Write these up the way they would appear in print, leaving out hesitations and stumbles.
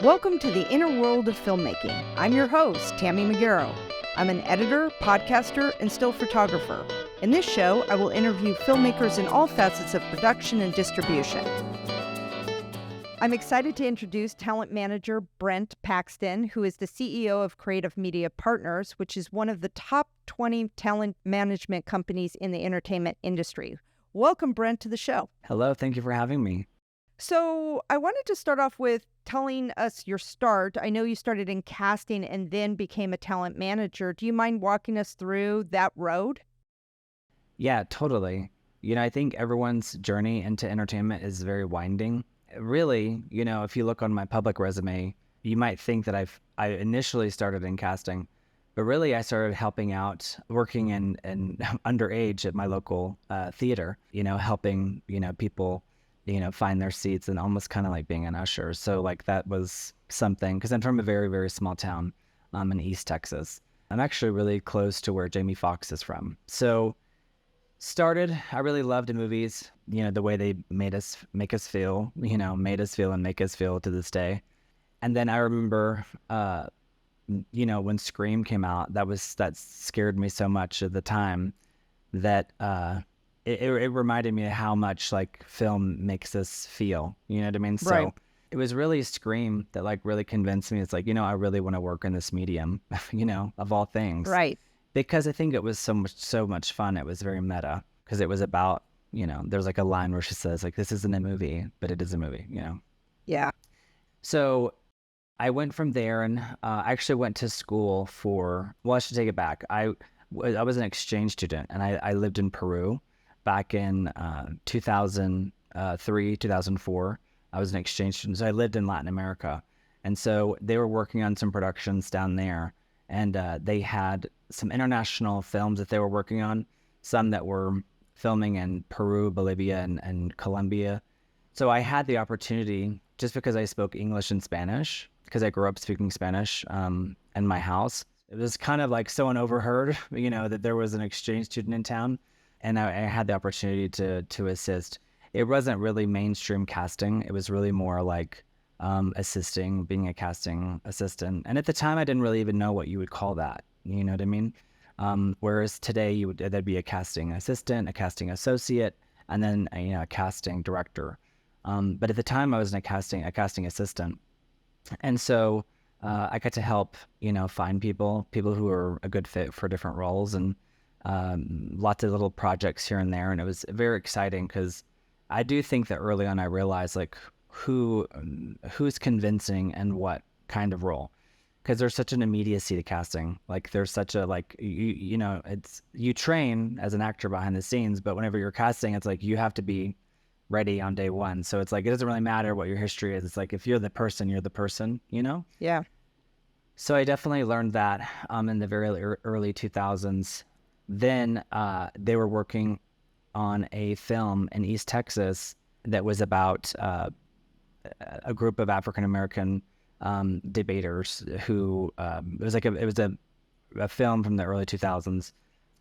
Welcome to the inner world of filmmaking. I'm your host, Tammy Magaro. I'm an editor, podcaster, and still photographer. In this show, I will interview filmmakers in all facets of production and distribution. I'm excited to introduce Talent Manager Brent Paxton, who is the CEO of Kreativ Media Partners, which is one of the top 20 talent management companies in the entertainment industry. Welcome, Brent, to the show. Hello, thank you for having me. So I wanted to start off with telling us your start. I know you started in casting and then became a talent manager. Do you mind walking us through that road? Yeah, totally. I think everyone's journey into entertainment is very winding. Really, if you look on my public resume, you might think that I initially started in casting, but really I started helping out, working in underage at my local theater, helping, people find their seats and almost kind of like being an usher. So like that was something, because I'm from a very, very small town in East Texas. I'm actually really close to where Jamie Foxx is from. So I really loved movies, the way they make us feel and make us feel to this day. And then I remember, when Scream came out, that scared me so much at the time that, it reminded me of how much like film makes us feel, you know what I mean? So Right. It was really Scream that like really convinced me. It's like, I really want to work in this medium, of all things. Right. Because I think it was so much fun. It was very meta because it was about, there's like a line where she says like, this isn't a movie, but it is a movie, Yeah. So I went from there and I actually went to school I should take it back. I was an exchange student and I lived in Peru back in 2003, 2004. I was an exchange student. So I lived in Latin America. And so they were working on some productions down there. And they had some international films that they were working on, some that were filming in Peru, Bolivia, and Colombia. So I had the opportunity, just because I spoke English and Spanish, because I grew up speaking Spanish in my house. It was kind of like someone overheard, that there was an exchange student in town. And I had the opportunity to assist. It wasn't really mainstream casting. It was really more like assisting, being a casting assistant. And at the time, I didn't really even know what you would call that. You know what I mean? Whereas today, there'd be a casting assistant, a casting associate, and then a casting director. But at the time, I was a casting assistant. And so I got to help, find people who are a good fit for different roles, and lots of little projects here and there. And it was very exciting because I do think that early on I realized like who's convincing and what kind of role, because there's such an immediacy to casting. Like there's such a like you train as an actor behind the scenes, but whenever you're casting, it's like you have to be ready on day one. So it's like it doesn't really matter what your history is. It's like if you're the person, you're the person, Yeah. So I definitely learned that in the very early 2000s. Then they were working on a film in East Texas that was about a group of African American debaters who it was a film from the early 2000s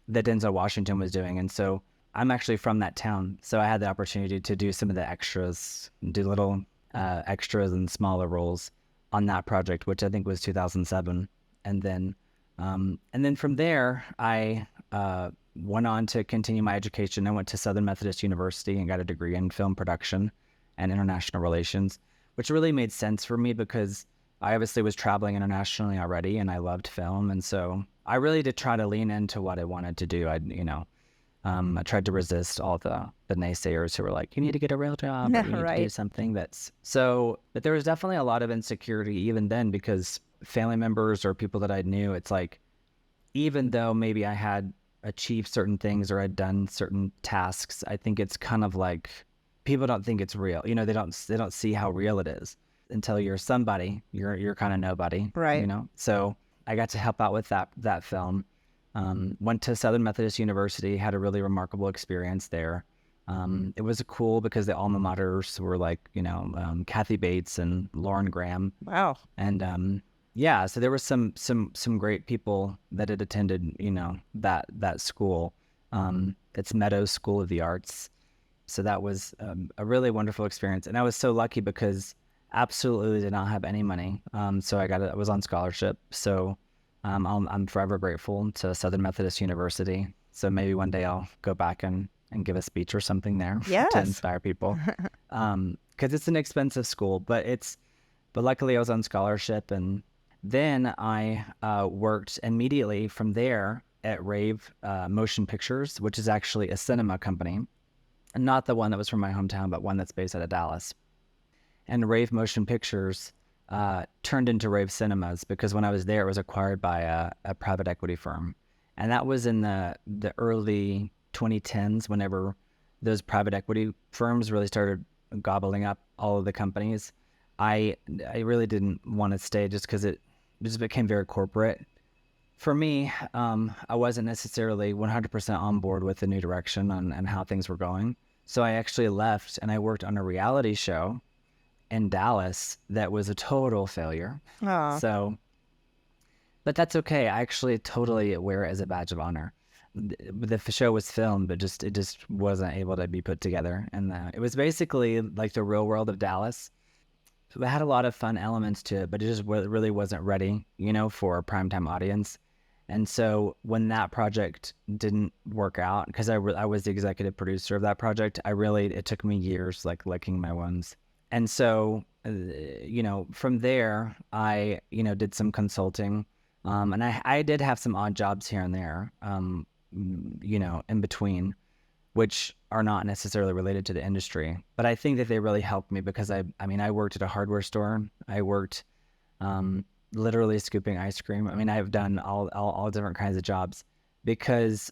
that Denzel Washington was doing. And so I'm actually from that town, so I had the opportunity to do some of the extras, do little extras and smaller roles on that project, which I think was 2007. And then from there, I went on to continue my education. I went to Southern Methodist University and got a degree in film production and international relations, which really made sense for me because I obviously was traveling internationally already and I loved film. And so I really did try to lean into what I wanted to do. I tried to resist all the naysayers who were like, you need to get a real job, or you need to do something but there was definitely a lot of insecurity even then, because family members or people that I knew, it's like, even though maybe I had achieved certain things or I'd done certain tasks, I think it's kind of like people don't think it's real. They don't see how real it is until you're somebody. You're kind of nobody, Right. So I got to help out with that film. Went to Southern Methodist University, had a really remarkable experience there. It was cool because the alma maters were like, Kathy Bates and Lauren Graham. Wow. And so there were some great people that had attended, that school. It's Meadows School of the Arts. So that was a really wonderful experience. And I was so lucky because absolutely did not have any money. So I was on scholarship. So I'm forever grateful to Southern Methodist University. So maybe one day I'll go back and give a speech or something there to Yes. inspire people. Because it's an expensive school, but luckily I was on scholarship. And then I worked immediately from there at Rave Motion Pictures, which is actually a cinema company, and not the one that was from my hometown, but one that's based out of Dallas. And Rave Motion Pictures turned into Rave Cinemas because when I was there, it was acquired by a private equity firm. And that was in the early 2010s, whenever those private equity firms really started gobbling up all of the companies. I really didn't want to stay just because it just became very corporate. For me, I wasn't necessarily 100% on board with the new direction and how things were going. So I actually left and I worked on a reality show in Dallas that was a total failure. Aw. So, but that's okay. I actually totally wear it as a badge of honor. The show was filmed, but it just wasn't able to be put together. And it was basically like the real world of Dallas. So it had a lot of fun elements to it, but it just really wasn't ready, for a primetime audience. And so when that project didn't work out, because I was the executive producer of that project, it took me years, like licking my wounds. And so, from there, I, did some consulting, and I did have some odd jobs here and there, in between, which are not necessarily related to the industry. But I think that they really helped me because I worked at a hardware store. I worked literally scooping ice cream. I've done all different kinds of jobs because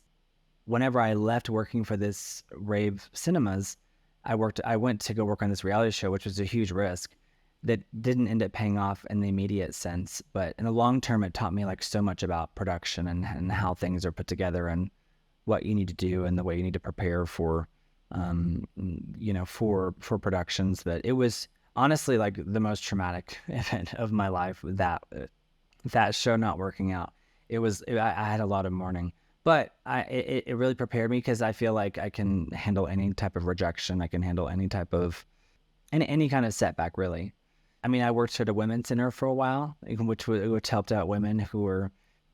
whenever I left working for this Rave Cinemas, I went to go work on this reality show, which was a huge risk that didn't end up paying off in the immediate sense. But in the long term, it taught me like so much about production and how things are put together and what you need to do and the way you need to prepare for, for productions. But it was honestly like the most traumatic event of my life, that show not working out. I had a lot of mourning, but it really prepared me because I feel like I can handle any type of rejection. I can handle any type of any kind of setback, really. I worked at a women's center for a while, which helped out women who were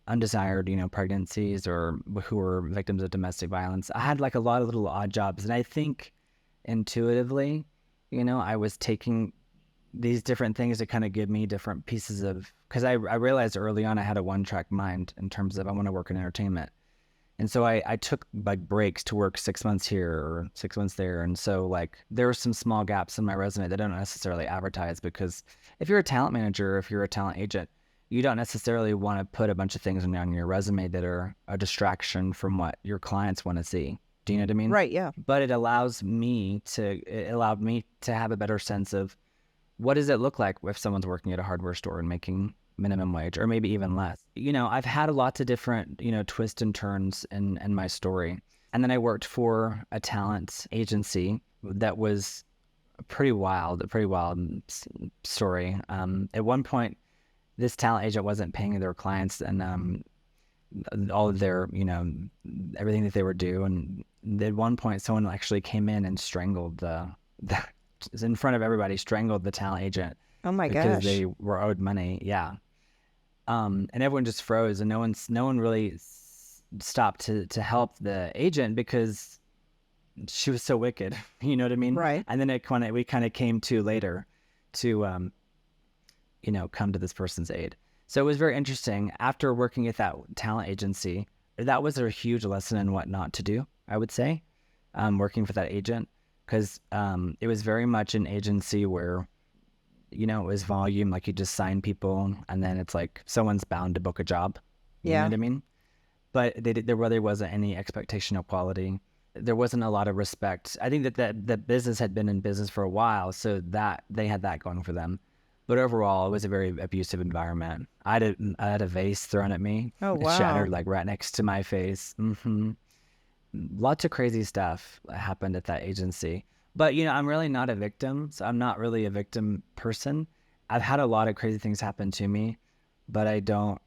undesired, pregnancies or who were victims of domestic violence. I had like a lot of little odd jobs, and I think intuitively, I was taking these different things to kind of give me different pieces of, because I realized early on I had a one-track mind in terms of I want to work in entertainment. And so I took like breaks to work 6 months here or 6 months there. And so like there were some small gaps in my resume that I don't necessarily advertise, because if you're a talent manager, if you're a talent agent, you don't necessarily want to put a bunch of things on your resume that are a distraction from what your clients want to see. Do you know what I mean? Right, yeah. But it allowed me to have a better sense of what does it look like if someone's working at a hardware store and making minimum wage or maybe even less. I've had lots of different, twists and turns in my story. And then I worked for a talent agency that was a pretty wild story. At one point, this talent agent wasn't paying their clients and all of their, everything that they were due. And at one point, someone actually came in and strangled in front of everybody, strangled the talent agent. Oh my because gosh. they were owed money. Yeah. And everyone just froze, and no one really stopped to help the agent because she was so wicked. You know what I mean? Right. And then we kind of came to later to come to this person's aid. So it was very interesting. After working at that talent agency, that was a huge lesson in what not to do, I would say, working for that agent, because it was very much an agency where, it was volume, like you just sign people and then it's like someone's bound to book a job. You know what I mean? But there really wasn't any expectation of quality. There wasn't a lot of respect. I think that business had been in business for a while, so that they had that going for them. But overall, it was a very abusive environment. I had a vase thrown at me. Oh, It wow. shattered like right next to my face. Lots of crazy stuff happened at that agency. But, I'm really not a victim, so I'm not really a victim person. I've had a lot of crazy things happen to me, but I don't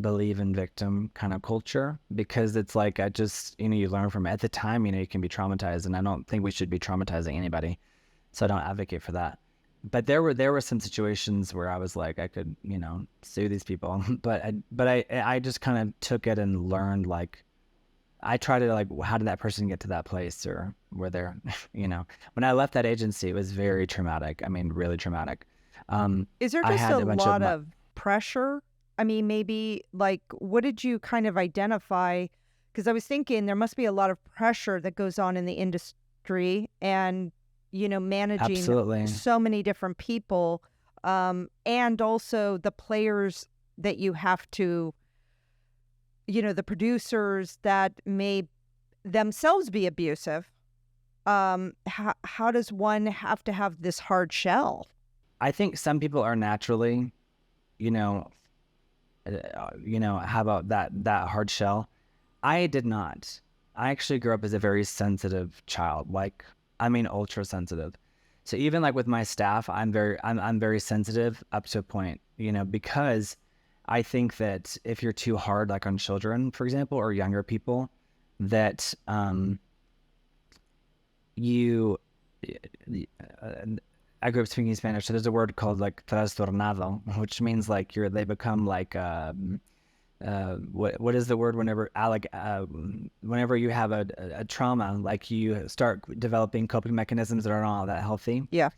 believe in victim kind of culture, because it's like I just, you learn from it. At the time, you can be traumatized, and I don't think we should be traumatizing anybody. So I don't advocate for that. But there were some situations where I was like, I could, sue these people, but I just kind of took it and learned, like, I try to, like, how did that person get to that place, or were there, when I left that agency, it was very traumatic. I mean, really traumatic. Is there I just had a a bunch lot of pressure? I mean, maybe, like, what did you kind of identify? Because I was thinking there must be a lot of pressure that goes on in the industry, and, managing Absolutely. so many different people, and also the players that you have to, the producers that may themselves be abusive. How does one have to have this hard shell? I think some people are naturally, have that hard shell. I did not. I actually grew up as a very sensitive child, like, I mean, ultra sensitive. So even like with my staff, I'm very sensitive up to a point, because I think that if you're too hard, like on children, for example, or younger people, that you, I grew up speaking Spanish, so there's a word called like trastornado, which means like they become like what is the word whenever you have a trauma, like you start developing coping mechanisms that are not all that healthy. Yeah.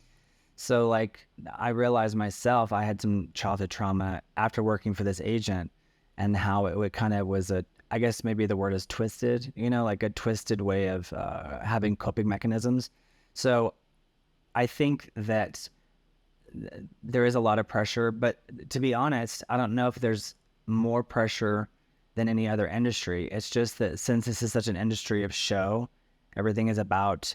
So like I realized myself, I had some childhood trauma after working for this agent, and how it kind of was I guess maybe the word is twisted, like a twisted way of having coping mechanisms. So I think that there is a lot of pressure, but to be honest, I don't know if there's more pressure than any other industry. It's just that since this is such an industry of show, everything is about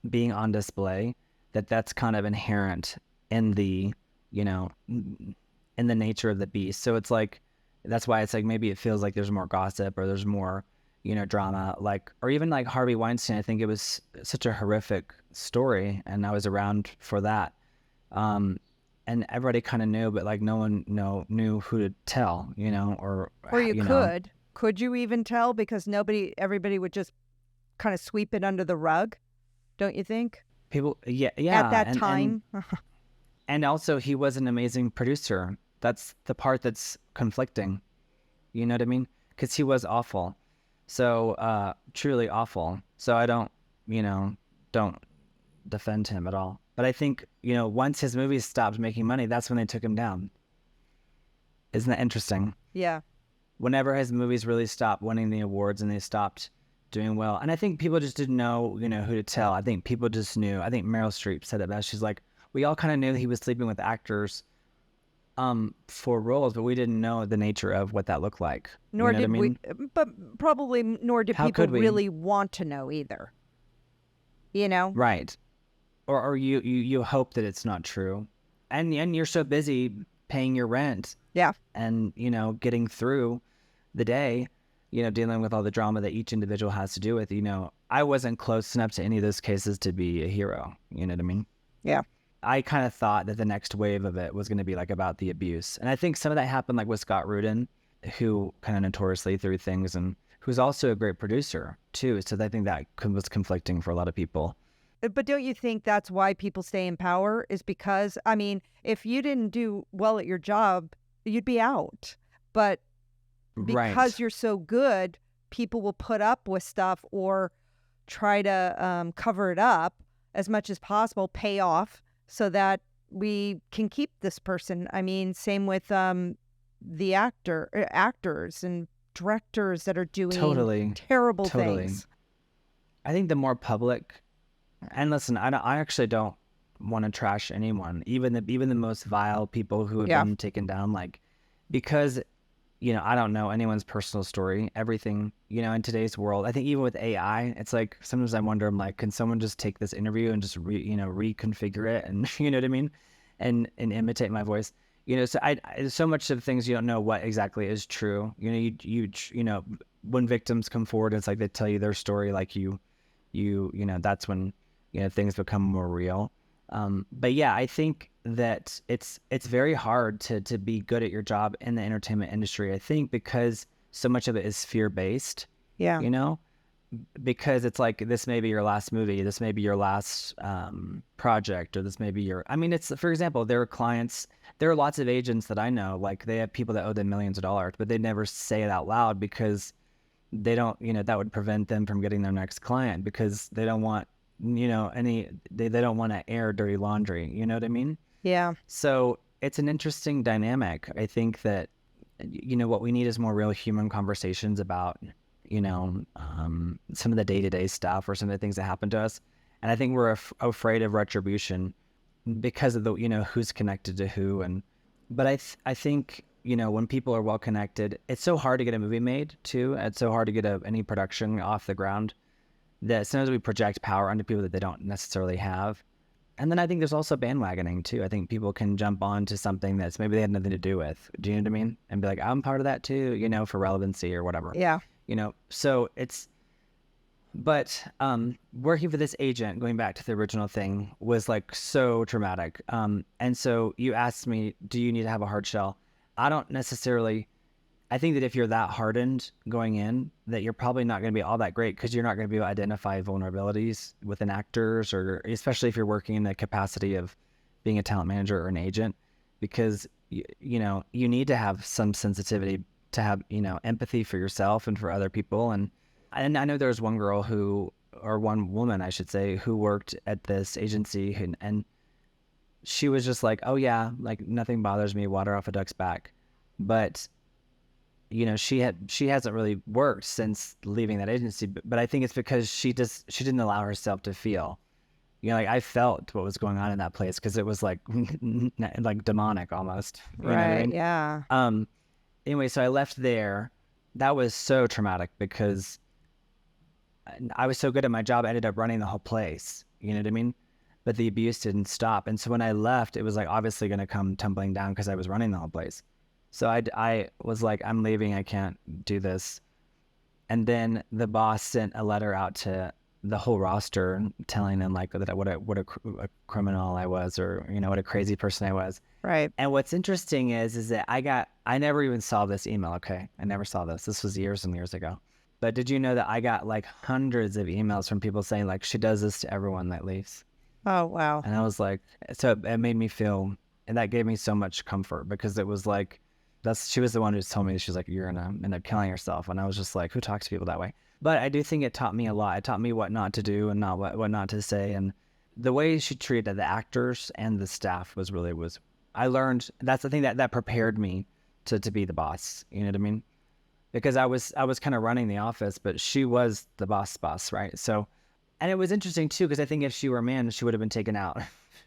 being on display, that's kind of inherent in the, in the nature of the beast. So it's like, that's why it's like, maybe it feels like there's more gossip, or there's more, drama, like, or even like Harvey Weinstein. I think it was such a horrific story, and I was around for that. And everybody kind of knew, but like no one knew who to tell, or you could. Could you even tell? Because everybody would just kind of sweep it under the rug, don't you think? People, yeah. At that time. And also, he was an amazing producer. That's the part that's conflicting. You know what I mean? Because he was awful. So, truly awful. So I don't defend him at all. But I think, once his movies stopped making money, that's when they took him down. Isn't that interesting? Yeah. Whenever his movies really stopped winning the awards and they stopped doing well. And I think people just didn't know, who to tell. I think people just knew. I think Meryl Streep said it best. She's like, we all kind of knew he was sleeping with actors for roles, but we didn't know the nature of what that looked like. Nor did we, but probably nor did people really want to know either. Right. Or you hope that it's not true, and you're so busy paying your rent, yeah, and getting through the day, dealing with all the drama that each individual has to do with. I wasn't close enough to any of those cases to be a hero. You know what I mean? Yeah. I kind of thought that the next wave of it was going to be like about the abuse, and I think some of that happened like with Scott Rudin, who kind of notoriously threw things, and who's also a great producer too. So I think that was conflicting for a lot of people. But don't you think that's why people stay in power, is because, I mean, if you didn't do well at your job, you'd be out. But because you're so good, people will put up with stuff or try to cover it up as much as possible, pay off, so that we can keep this person. I mean, same with the actors and directors that are doing terrible things. I think the more public... And listen, I actually don't want to trash anyone, even the most vile people who have been taken down, like, because, I don't know anyone's personal story, everything, in today's world. I think even with AI, it's like, sometimes I wonder, I'm like, can someone just take this interview and just reconfigure it, and you know what I mean? And imitate my voice, so so much of things you don't know what exactly is true. When victims come forward, it's like they tell you their story, like that's when things become more real. But yeah, I think that it's very hard to be good at your job in the entertainment industry, I think, because so much of it is fear-based. Yeah. because it's like, this may be your last movie, this may be your last project, or this may be your, I mean, it's, for example, there are clients, there are lots of agents that I know, like they have people that owe them millions of dollars, but they never say it out loud because they don't, that would prevent them from getting their next client, because they don't want, they don't want to air dirty laundry. You know what I mean? Yeah. So it's an interesting dynamic. I think that, what we need is more real human conversations about, some of the day-to-day stuff or some of the things that happen to us. And I think we're afraid of retribution because of the, who's connected to who. But I think, when people are well connected, it's so hard to get a movie made too. It's so hard to get any production off the ground, that sometimes we project power onto people that they don't necessarily have. And then I think there's also bandwagoning too. I think people can jump onto something that's maybe they had nothing to do with. Do you know what I mean? And be like, I'm part of that too, for relevancy or whatever. Yeah. So it's, but working for this agent, going back to the original thing, was like so traumatic. And so you asked me, do you need to have a hard shell? I don't necessarily. I think that if you're that hardened going in, that you're probably not going to be all that great, because you're not going to be able to identify vulnerabilities within actors, or especially if you're working in the capacity of being a talent manager or an agent, because you need to have some sensitivity to have empathy for yourself and for other people. And I know there was one girl or one woman I should say, who worked at this agency, and she was just like, oh yeah, like nothing bothers me, water off a duck's back. But she hasn't really worked since leaving that agency, but I think it's because she didn't allow herself to feel, like I felt what was going on in that place, because it was like like demonic almost. You know what I mean? Yeah. Anyway, so I left there. That was so traumatic because I was so good at my job, I ended up running the whole place. You know what I mean? But the abuse didn't stop. And so when I left, it was like obviously going to come tumbling down because I was running the whole place. So I was like, I'm leaving. I can't do this. And then the boss sent a letter out to the whole roster telling them like that what a criminal I was, or what a crazy person I was. Right. And what's interesting is that I never even saw this email. Okay, I never saw this. This was years and years ago. But did you know that I got like hundreds of emails from people saying like, she does this to everyone that leaves? Oh wow. And I was like, so it made me feel, and that gave me so much comfort, because it was like, she was the one who told me, she's like, you're gonna end up killing yourself. And I was just like, who talks to people that way? But I do think it taught me a lot. It taught me what not to do and not what not to say. And the way she treated the actors and the staff was I learned, that's the thing that prepared me to be the boss. You know what I mean? Because I was kind of running the office, but she was the boss, right? So, and it was interesting too, because I think if she were a man, she would have been taken out.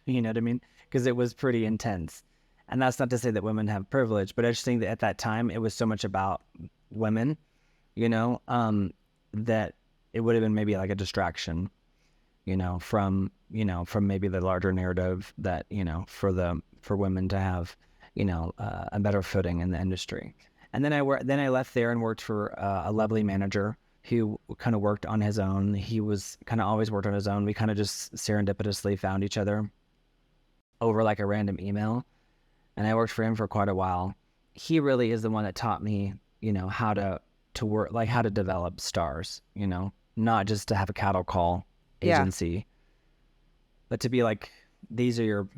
You know what I mean? Because it was pretty intense. And that's not to say that women have privilege, but I just think that at that time, it was so much about women, that it would have been maybe like a distraction, from maybe the larger narrative that, for women to have, a better footing in the industry. And then I left there and worked for a lovely manager who kind of worked on his own. He was kind of always worked on his own. We kind of just serendipitously found each other over like a random email. And I worked for him for quite a while. He really is the one that taught me, how to work, like how to develop stars, not just to have a cattle call agency, but to be like, these are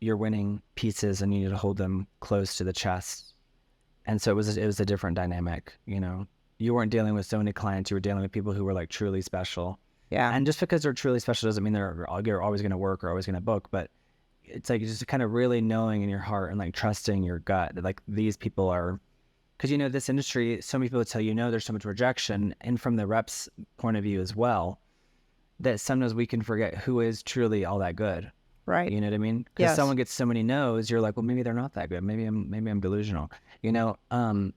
your winning pieces and you need to hold them close to the chest. And so it was a different dynamic, You weren't dealing with so many clients, you were dealing with people who were like truly special. Yeah. And just because they're truly special doesn't mean you're always going to work or always going to book, but it's like just kind of really knowing in your heart and like trusting your gut that like these people are, because this industry, so many people tell there's so much rejection, and from the rep's point of view as well, that sometimes we can forget who is truly all that good. Right. You know what I mean? Because Yes. someone gets so many no's, you're like, well, maybe they're not that good. Maybe I'm delusional. And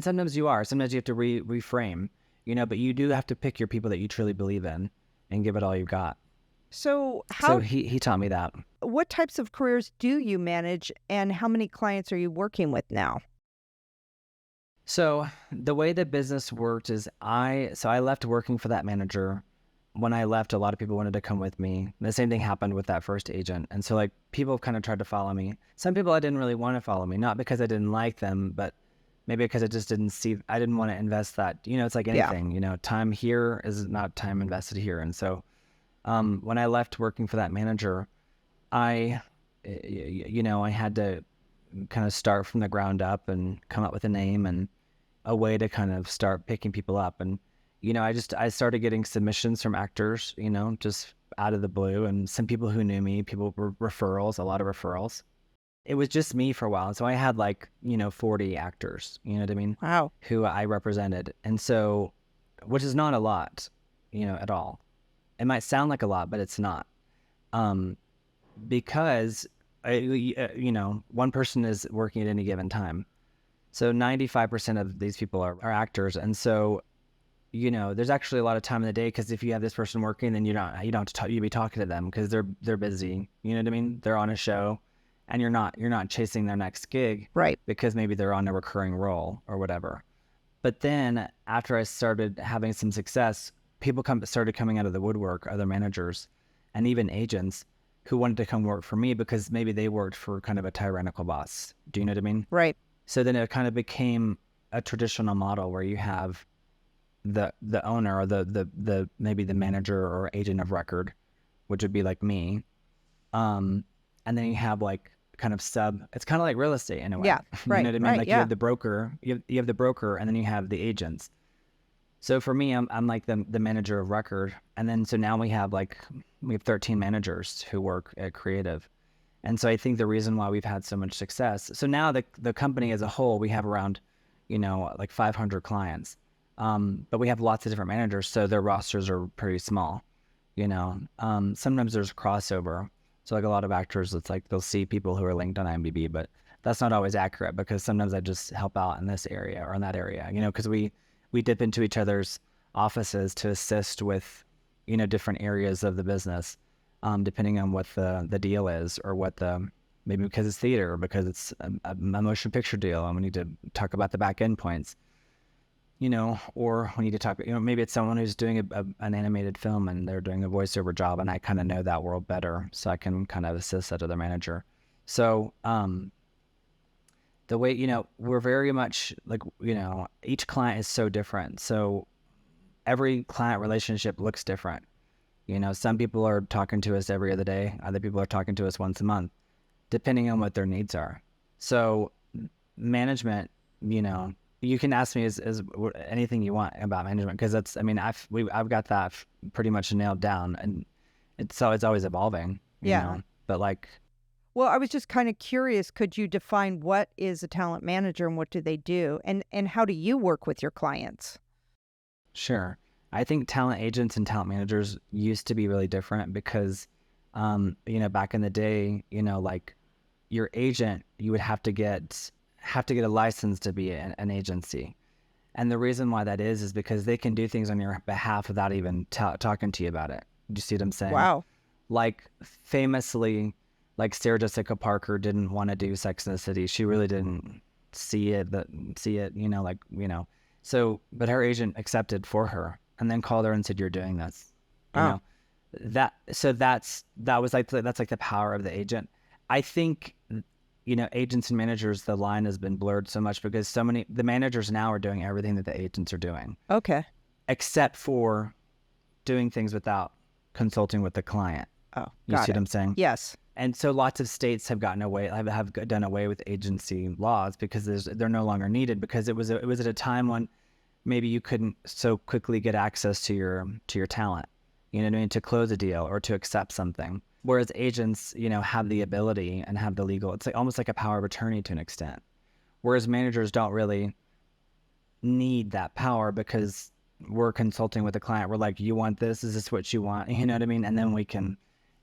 sometimes you are. Sometimes you have to reframe. But you do have to pick your people that you truly believe in and give it all you've got. So So he taught me that. what types of careers do you manage, and how many clients are you working with now? So the way the business worked is I left working for that manager. When I left, a lot of people wanted to come with me. The same thing happened with that first agent. And so like people kind of tried to follow me. Some people I didn't really want to follow me, not because I didn't like them, but maybe because I didn't want to invest that, it's like anything, time here is not time invested here. And so when I left working for that manager, I had to kind of start from the ground up and come up with a name and a way to kind of start picking people up. And, I started getting submissions from actors, just out of the blue, and some people who knew me, people were referrals, a lot of referrals. It was just me for a while. And so I had 40 actors, you know what I mean? Wow. Who I represented. And so, which is not a lot, at all. It might sound like a lot, but it's not. Because, one person is working at any given time. So 95% of these people are actors. And so, there's actually a lot of time in the day, because if you have this person working, then you don't have to talk, you'd be talking to them because they're busy. You know what I mean? They're on a show, and you're not chasing their next gig. Right. Because maybe they're on a recurring role or whatever. But then after I started having some success, people started coming out of the woodwork, other managers and even agents who wanted to come work for me because maybe they worked for kind of a tyrannical boss. Do you know what I mean? Right. So then it kind of became a traditional model where you have the owner or the maybe the manager or agent of record, which would be like me. And then you have kind of it's kind of like real estate in a way. Yeah. Right. You know what I mean? Right, Like you have the broker, you have the broker, and then you have the agents. So for me, I'm like the manager of record. And then, so now we have 13 managers who work at Kreativ. And so I think the reason why we've had so much success, so now the company as a whole, we have around, 500 clients. But we have lots of different managers, so their rosters are pretty small, sometimes there's crossover. So a lot of actors, it's they'll see people who are linked on IMDb, but that's not always accurate, because sometimes I just help out in this area or in that area, because we dip into each other's offices to assist with, different areas of the business, depending on what the deal is, or what maybe because it's theater, or because it's a motion picture deal and we need to talk about the back end points, or we need to talk, maybe it's someone who's doing an animated film and they're doing a voiceover job, and I kind of know that world better, so I can kind of assist that other manager. So, the way, we're very much each client is so different. So every client relationship looks different. Some people are talking to us every other day. Other people are talking to us once a month, depending on what their needs are. So management, you can ask me is anything you want about management, because I've got that pretty much nailed down, and it's always evolving. Yeah. But well, I was just kind of curious, could you define what is a talent manager and what do they do? And how do you work with your clients? Sure. I think talent agents and talent managers used to be really different because, back in the day, your agent, you would have to get a license to be an agency. And the reason why that is because they can do things on your behalf without even talking to you about it. Do you see what I'm saying? Wow. Famously, Sarah Jessica Parker didn't want to do Sex and the City. She really didn't see it, so, but her agent accepted for her and then called her and said, "You're doing this." That's the power of the agent. I think, agents and managers, the line has been blurred so much because the managers now are doing everything that the agents are doing. Okay. Except for doing things without consulting with the client. Oh, you see what I'm saying? Yes. And so lots of states have done away with agency laws because they're no longer needed, because it was at a time when maybe you couldn't so quickly get access to your talent, to close a deal or to accept something. Whereas agents, have the ability and have the legal, it's almost like a power of attorney to an extent. Whereas managers don't really need that power because we're consulting with the client. We're like, you want this? Is this what you want? You know what I mean? And then we can,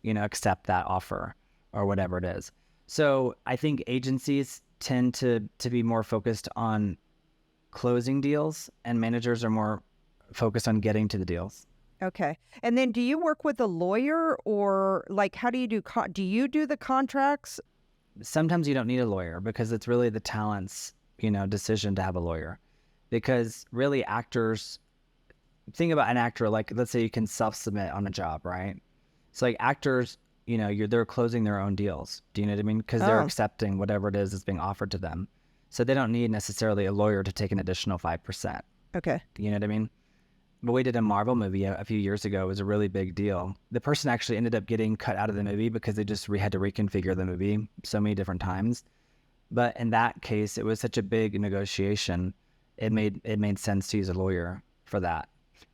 accept that offer or whatever it is. So I think agencies tend to be more focused on closing deals, and managers are more focused on getting to the deals. Okay. And then do you work with a lawyer, or how do you do you do the contracts? Sometimes you don't need a lawyer because it's really the talent's, decision to have a lawyer, because really actors, think about an actor, let's say you can self-submit on a job, right? So actors, they're closing their own deals. Do you know what I mean? Because they're accepting whatever it is that's being offered to them. So they don't need necessarily a lawyer to take an additional 5%. Okay. You know what I mean? But we did a Marvel movie a few years ago. It was a really big deal. The person actually ended up getting cut out of the movie because they just had to reconfigure the movie so many different times. But in that case, it was such a big negotiation. It made sense to use a lawyer for that.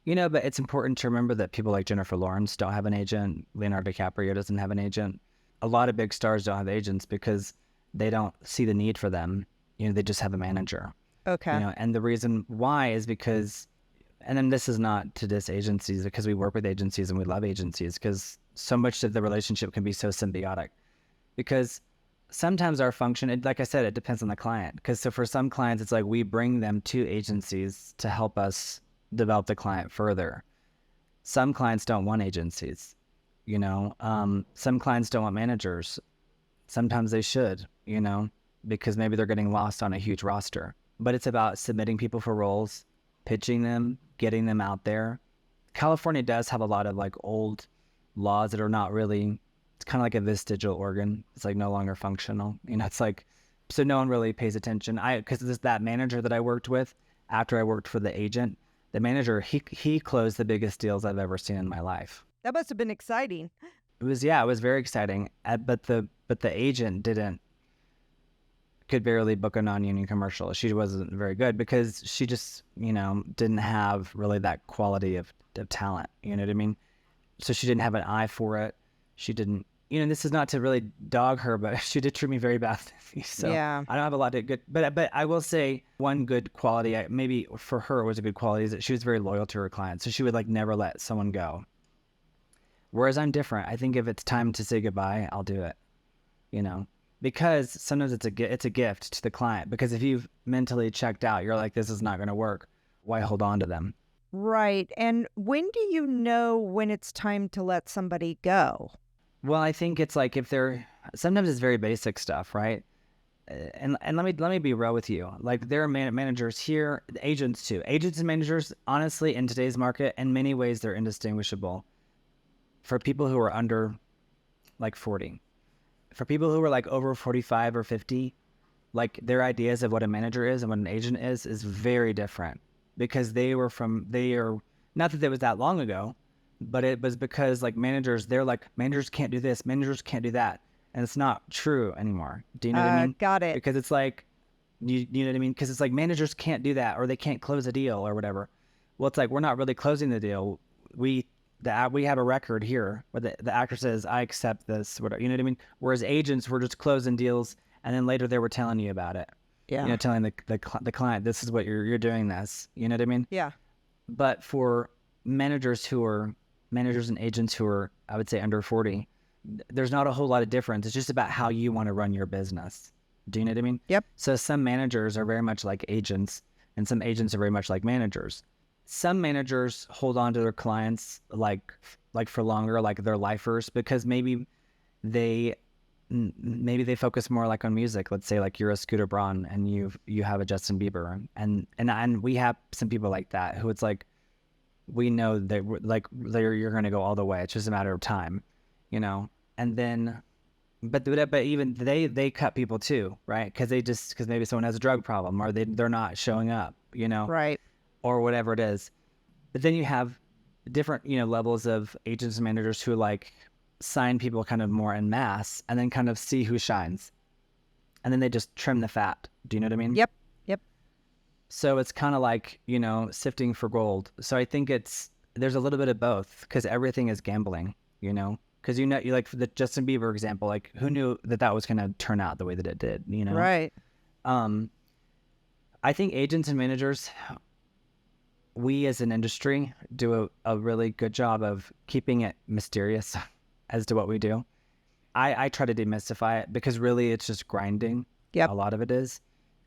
But it's important to remember that people like Jennifer Lawrence don't have an agent. Leonardo DiCaprio doesn't have an agent. A lot of big stars don't have agents because they don't see the need for them. They just have a manager. Okay. And the reason why is because, and then this is not to diss agencies, because we work with agencies and we love agencies, because so much of the relationship can be so symbiotic. Because sometimes our function, like I said, it depends on the client. Because so for some clients, it's like we bring them to agencies to help us develop the client further. Some clients don't want agencies, some clients don't want managers. Sometimes they should, because maybe they're getting lost on a huge roster. But it's about submitting people for roles, pitching them, getting them out there. California does have a lot of like old laws that are not really, it's kind of like a vestigial organ. It's like no longer functional. It's like, so no one really pays attention. Because that manager that I worked with, after I worked for the agent, the manager, he closed the biggest deals I've ever seen in my life. That must have been exciting. It was very exciting. But the agent could barely book a non-union commercial. She wasn't very good because she just, didn't have really that quality of talent. You know what I mean? So she didn't have an eye for it. She didn't, this is not to really dog her, but she did treat me very badly. So yeah. I don't have a lot of good, but I will say one good quality, maybe for her was a good quality, is that she was very loyal to her clients. So she would like never let someone go. Whereas I'm different. I think if it's time to say goodbye, I'll do it, because sometimes it's a gift to the client, because if you've mentally checked out, you're like, this is not going to work. Why hold on to them? Right. And when do you know when it's time to let somebody go? Well, I think it's like sometimes it's very basic stuff, right? And let me be real with you. Like there are managers here, agents too. Agents and managers, honestly, in today's market, in many ways, they're indistinguishable. For people who are under like 40. For people who are like over 45 or 50, like their ideas of what a manager is and what an agent is very different, because they are not that it was that long ago, but it was because like managers, they're like, managers can't do this, managers can't do that. And it's not true anymore. Do you know what I mean? Got it. Because it's like, you know what I mean? Because it's like managers can't do that, or they can't close a deal or whatever. Well, it's like, we're not really closing the deal. We have a record here where the actor says, I accept this, whatever, you know what I mean? Whereas agents were just closing deals, and then later they were telling you about it. Yeah. Telling the client, this is what you're doing this. You know what I mean? Yeah. But for managers and agents who are, I would say, under 40, there's not a whole lot of difference. It's just about how you want to run your business. Do you know what I mean? Yep. So some managers are very much like agents, and some agents are very much like managers. Some managers hold on to their clients like for longer, like they're lifers, because maybe they focus more like on music. Let's say like you're a Scooter Braun and you have a Justin Bieber, and we have some people like that who it's like, we know that you're going to go all the way. It's just a matter of time, and then, but even they cut people too, right? Because maybe someone has a drug problem, or they're not showing up, Right. or whatever it is. But then you have different, levels of agents and managers who like sign people kind of more en masse and then kind of see who shines. And then they just trim the fat. Do you know what I mean? Yep. So it's kind of like, sifting for gold. So I think there's a little bit of both, because everything is gambling, because you like for the Justin Bieber example, like who knew that was going to turn out the way that it did, Right. I think agents and managers, we as an industry do a really good job of keeping it mysterious as to what we do. I try to demystify it, because really it's just grinding. Yep. A lot of it is.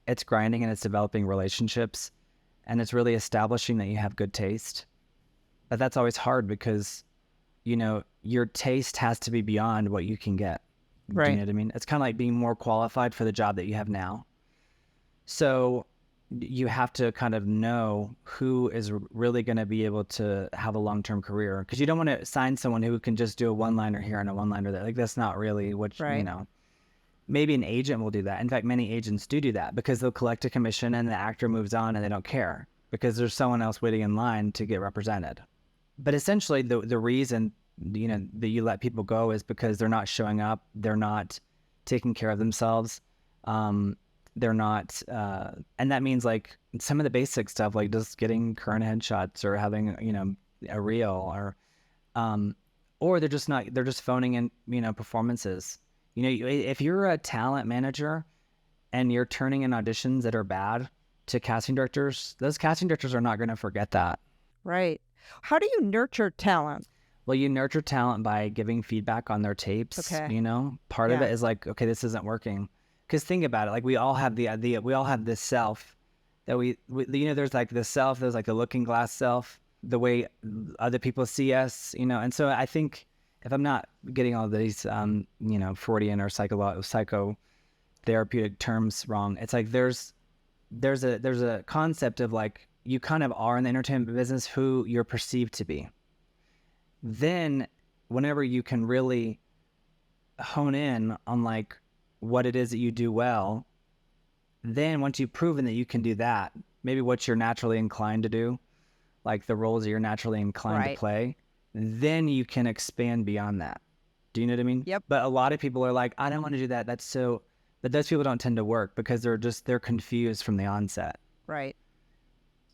It's grinding, and it's developing relationships, and it's really establishing that you have good taste. But that's always hard, because, your taste has to be beyond what you can get. Right. Do you know what I mean? It's kind of like being more qualified for the job that you have now. So you have to kind of know who is really going to be able to have a long-term career, because you don't want to sign someone who can just do a one-liner here and a one-liner there. Like that's not really what, right. maybe an agent will do that. In fact, many agents do that because they'll collect a commission and the actor moves on and they don't care because there's someone else waiting in line to get represented. But essentially the reason, that you let people go is because they're not showing up. They're not taking care of themselves. They're not, and that means like some of the basic stuff, like just getting current headshots or having, a reel or they're just phoning in, performances. If you're a talent manager and you're turning in auditions that are bad to casting directors, those casting directors are not going to forget that. Right. How do you nurture talent? Well, you nurture talent by giving feedback on their tapes. Okay. Part of it is like, okay, this isn't working. Because think about it, like we all have the idea, we all have this self that we there's like the self, there's like the looking glass self, the way other people see us, and so I think if I'm not getting all these, Freudian or psychotherapeutic terms wrong, it's like there's a concept of like you kind of are in the entertainment business who you're perceived to be. Then whenever you can really hone in on like what it is that you do well, then once you've proven that you can do that, maybe what you're naturally inclined to do, like the roles that you're naturally inclined to play, then you can expand beyond that. Do you know what I mean? Yep. But a lot of people are like, I don't want to do that. But those people don't tend to work because they're confused from the onset. Right.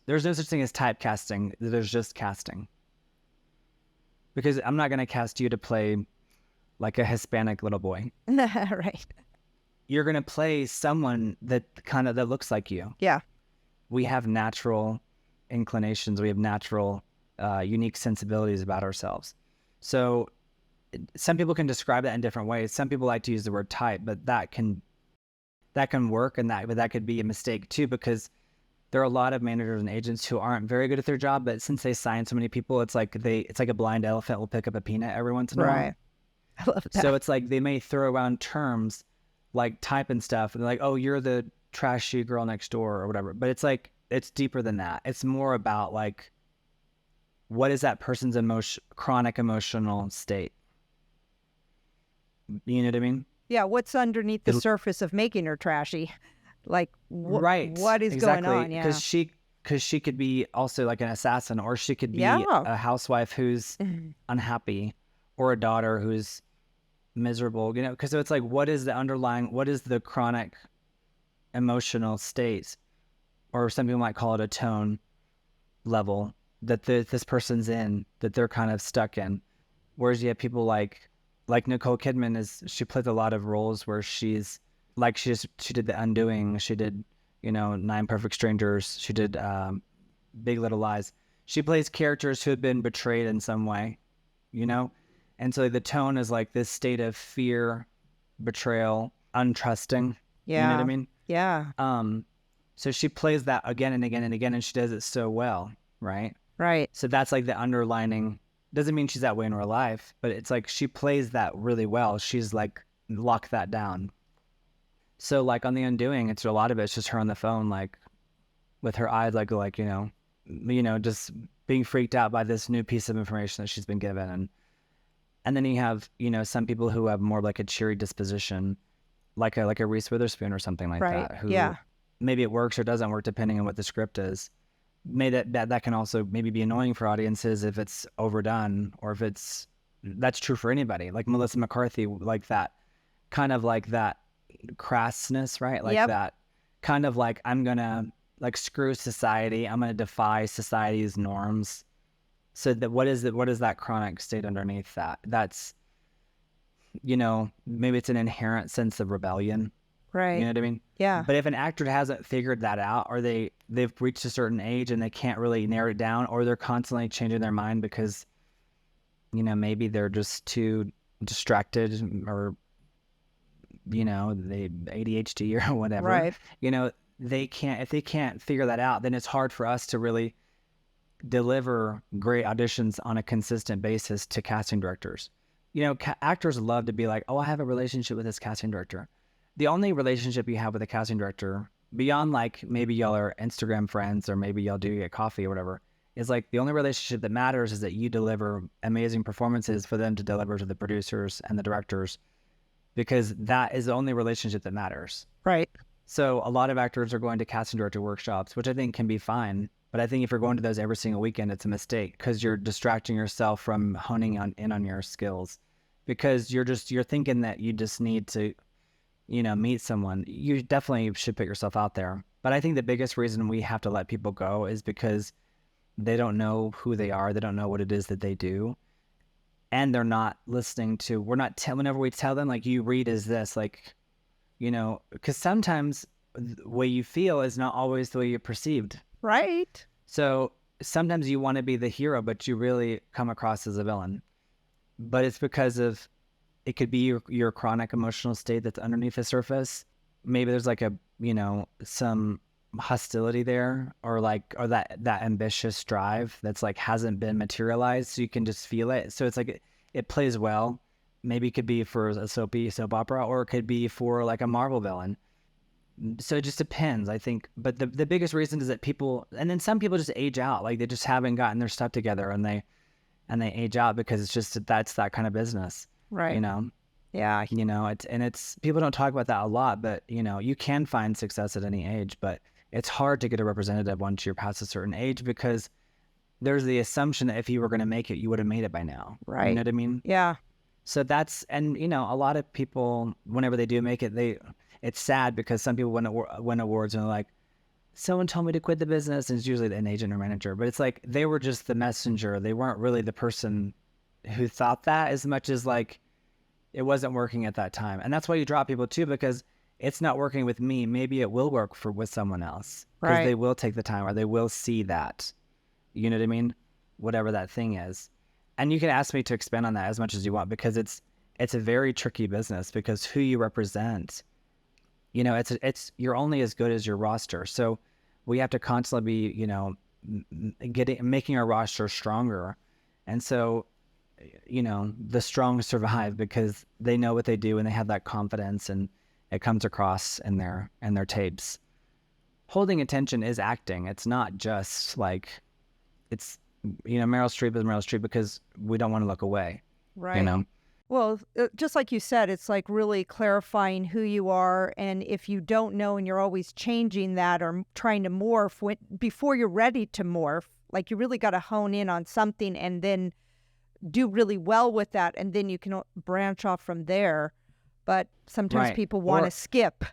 There's no such thing as typecasting. There's just casting. Because I'm not going to cast you to play like a Hispanic little boy. Right. You're going to play someone that looks like you. Yeah. We have natural inclinations. We have natural, unique sensibilities about ourselves. So some people can describe that in different ways. Some people like to use the word type, but that can work, but that could be a mistake too, because there are a lot of managers and agents who aren't very good at their job, but since they sign so many people, it's like a blind elephant will pick up a peanut every once in a while. Right. I love that. So it's like they may throw around terms like type and stuff, and they're like, oh, you're the trashy girl next door or whatever. But it's like, it's deeper than that. It's more about like, what is that person's chronic emotional state? You know what I mean? Yeah. What's underneath the surface of making her trashy? Like, right. What is exactly. going on? Yeah. Because she could be also like an assassin, or she could be a housewife who's unhappy, or a daughter who's miserable, because so it's like, what is the chronic emotional state, or some people might call it a tone level that this person's in, that they're kind of stuck in. Whereas you have people like Nicole Kidman she plays a lot of roles where she's like, she did The Undoing, she did, 9 Perfect Strangers, she did Big Little Lies. She plays characters who have been betrayed in some way, And so the tone is like this state of fear, betrayal, untrusting. Yeah. You know what I mean? Yeah. So she plays that again and again and again, and she does it so well, right? Right. So that's like the underlining. Doesn't mean she's that way in real life, but it's like she plays that really well. She's like locked that down. So like on The Undoing, it's a lot of it's just her on the phone, like with her eyes like just being freaked out by this new piece of information that she's been given. And then you have, some people who have more like a cheery disposition, like a Reese Witherspoon or something like that. Who maybe it works or doesn't work depending on what the script is. Maybe that can also maybe be annoying for audiences if it's overdone, or if that's true for anybody. Like Melissa McCarthy, like that kind of like that crassness, right? Like that kind of like, I'm gonna like screw society. I'm gonna defy society's norms. So that what is that chronic state underneath that? That's, maybe it's an inherent sense of rebellion. Right. You know what I mean? Yeah. But if an actor hasn't figured that out, or they've reached a certain age and they can't really narrow it down, or they're constantly changing their mind because, maybe they're just too distracted, or, they ADHD or whatever. Right. If they can't figure that out, then it's hard for us to really deliver great auditions on a consistent basis to casting directors. Actors love to be like, oh, I have a relationship with this casting director. The only relationship you have with a casting director, beyond like maybe y'all are Instagram friends, or maybe y'all do get coffee or whatever, is like the only relationship that matters is that you deliver amazing performances for them to deliver to the producers and the directors. because that is the only relationship that matters. Right. So a lot of actors are going to casting director workshops, which I think can be fine. But I think if you're going to those every single weekend, it's a mistake because you're distracting yourself from honing in on your skills, because you're thinking that you just need to, meet someone. You definitely should put yourself out there. But I think the biggest reason we have to let people go is because they don't know who they are. They don't know what it is that they do. And they're not listening to, whenever we tell them, like, you read is this, like, because sometimes the way you feel is not always the way you're perceived. Right. So sometimes you want to be the hero, but you really come across as a villain. But it's because of, it could be your chronic emotional state that's underneath the surface. Maybe there's like some hostility there, or that ambitious drive that's like hasn't been materialized. So you can just feel it. So it's like it plays well. Maybe it could be for a soap opera, or it could be for like a Marvel villain. So it just depends, I think. But the biggest reason is that people, and then some people just age out. Like they just haven't gotten their stuff together, and they age out because it's just, that's that kind of business. Right. Yeah. It's people don't talk about that a lot, but you can find success at any age, but it's hard to get a representative once you're past a certain age, because there's the assumption that if you were going to make it, you would have made it by now. Right. You know what I mean? Yeah. So that's, and a lot of people, whenever they do make it, it's sad because some people win awards and they're like, someone told me to quit the business, and it's usually an agent or manager, but it's like they were just the messenger. They weren't really the person who thought that, as much as like it wasn't working at that time. And that's why you drop people too, because it's not working with me. Maybe it will work with someone else, because Right. they will take the time, or they will see that, you know what I mean? Whatever that thing is. And you can ask me to expand on that as much as you want, because it's a very tricky business, because who you represent, you're only as good as your roster. So we have to constantly be, making our roster stronger. And so, the strong survive because they know what they do and they have that confidence, and it comes across in their tapes. Holding attention is acting. It's not just like, it's, Meryl Streep is Meryl Streep because we don't want to look away. Right. Well, just like you said, it's like really clarifying who you are. And if you don't know and you're always changing that or trying to morph before you're ready to morph, like you really got to hone in on something and then do really well with that. And then you can branch off from there. But sometimes Right. people want to skip.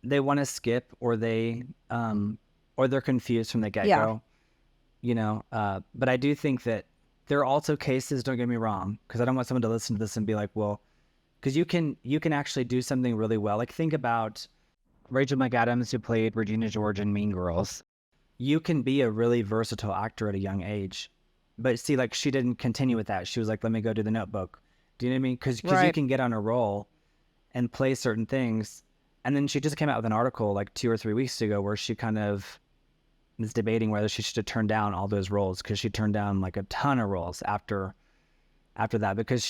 They want to skip, or or they're confused from the get-go. But I do think that there are also cases, don't get me wrong, because I don't want someone to listen to this and be like, well, because you can actually do something really well. Like, think about Rachel McAdams, who played Regina George in Mean Girls. You can be a really versatile actor at a young age. But see, like, she didn't continue with that. She was like, let me go do The Notebook. Do you know what I mean? Because Right. you can get on a roll and play certain things. And then she just came out with an article like 2 or 3 weeks ago where she kind of is debating whether she should have turned down all those roles, because she turned down like a ton of roles after that, because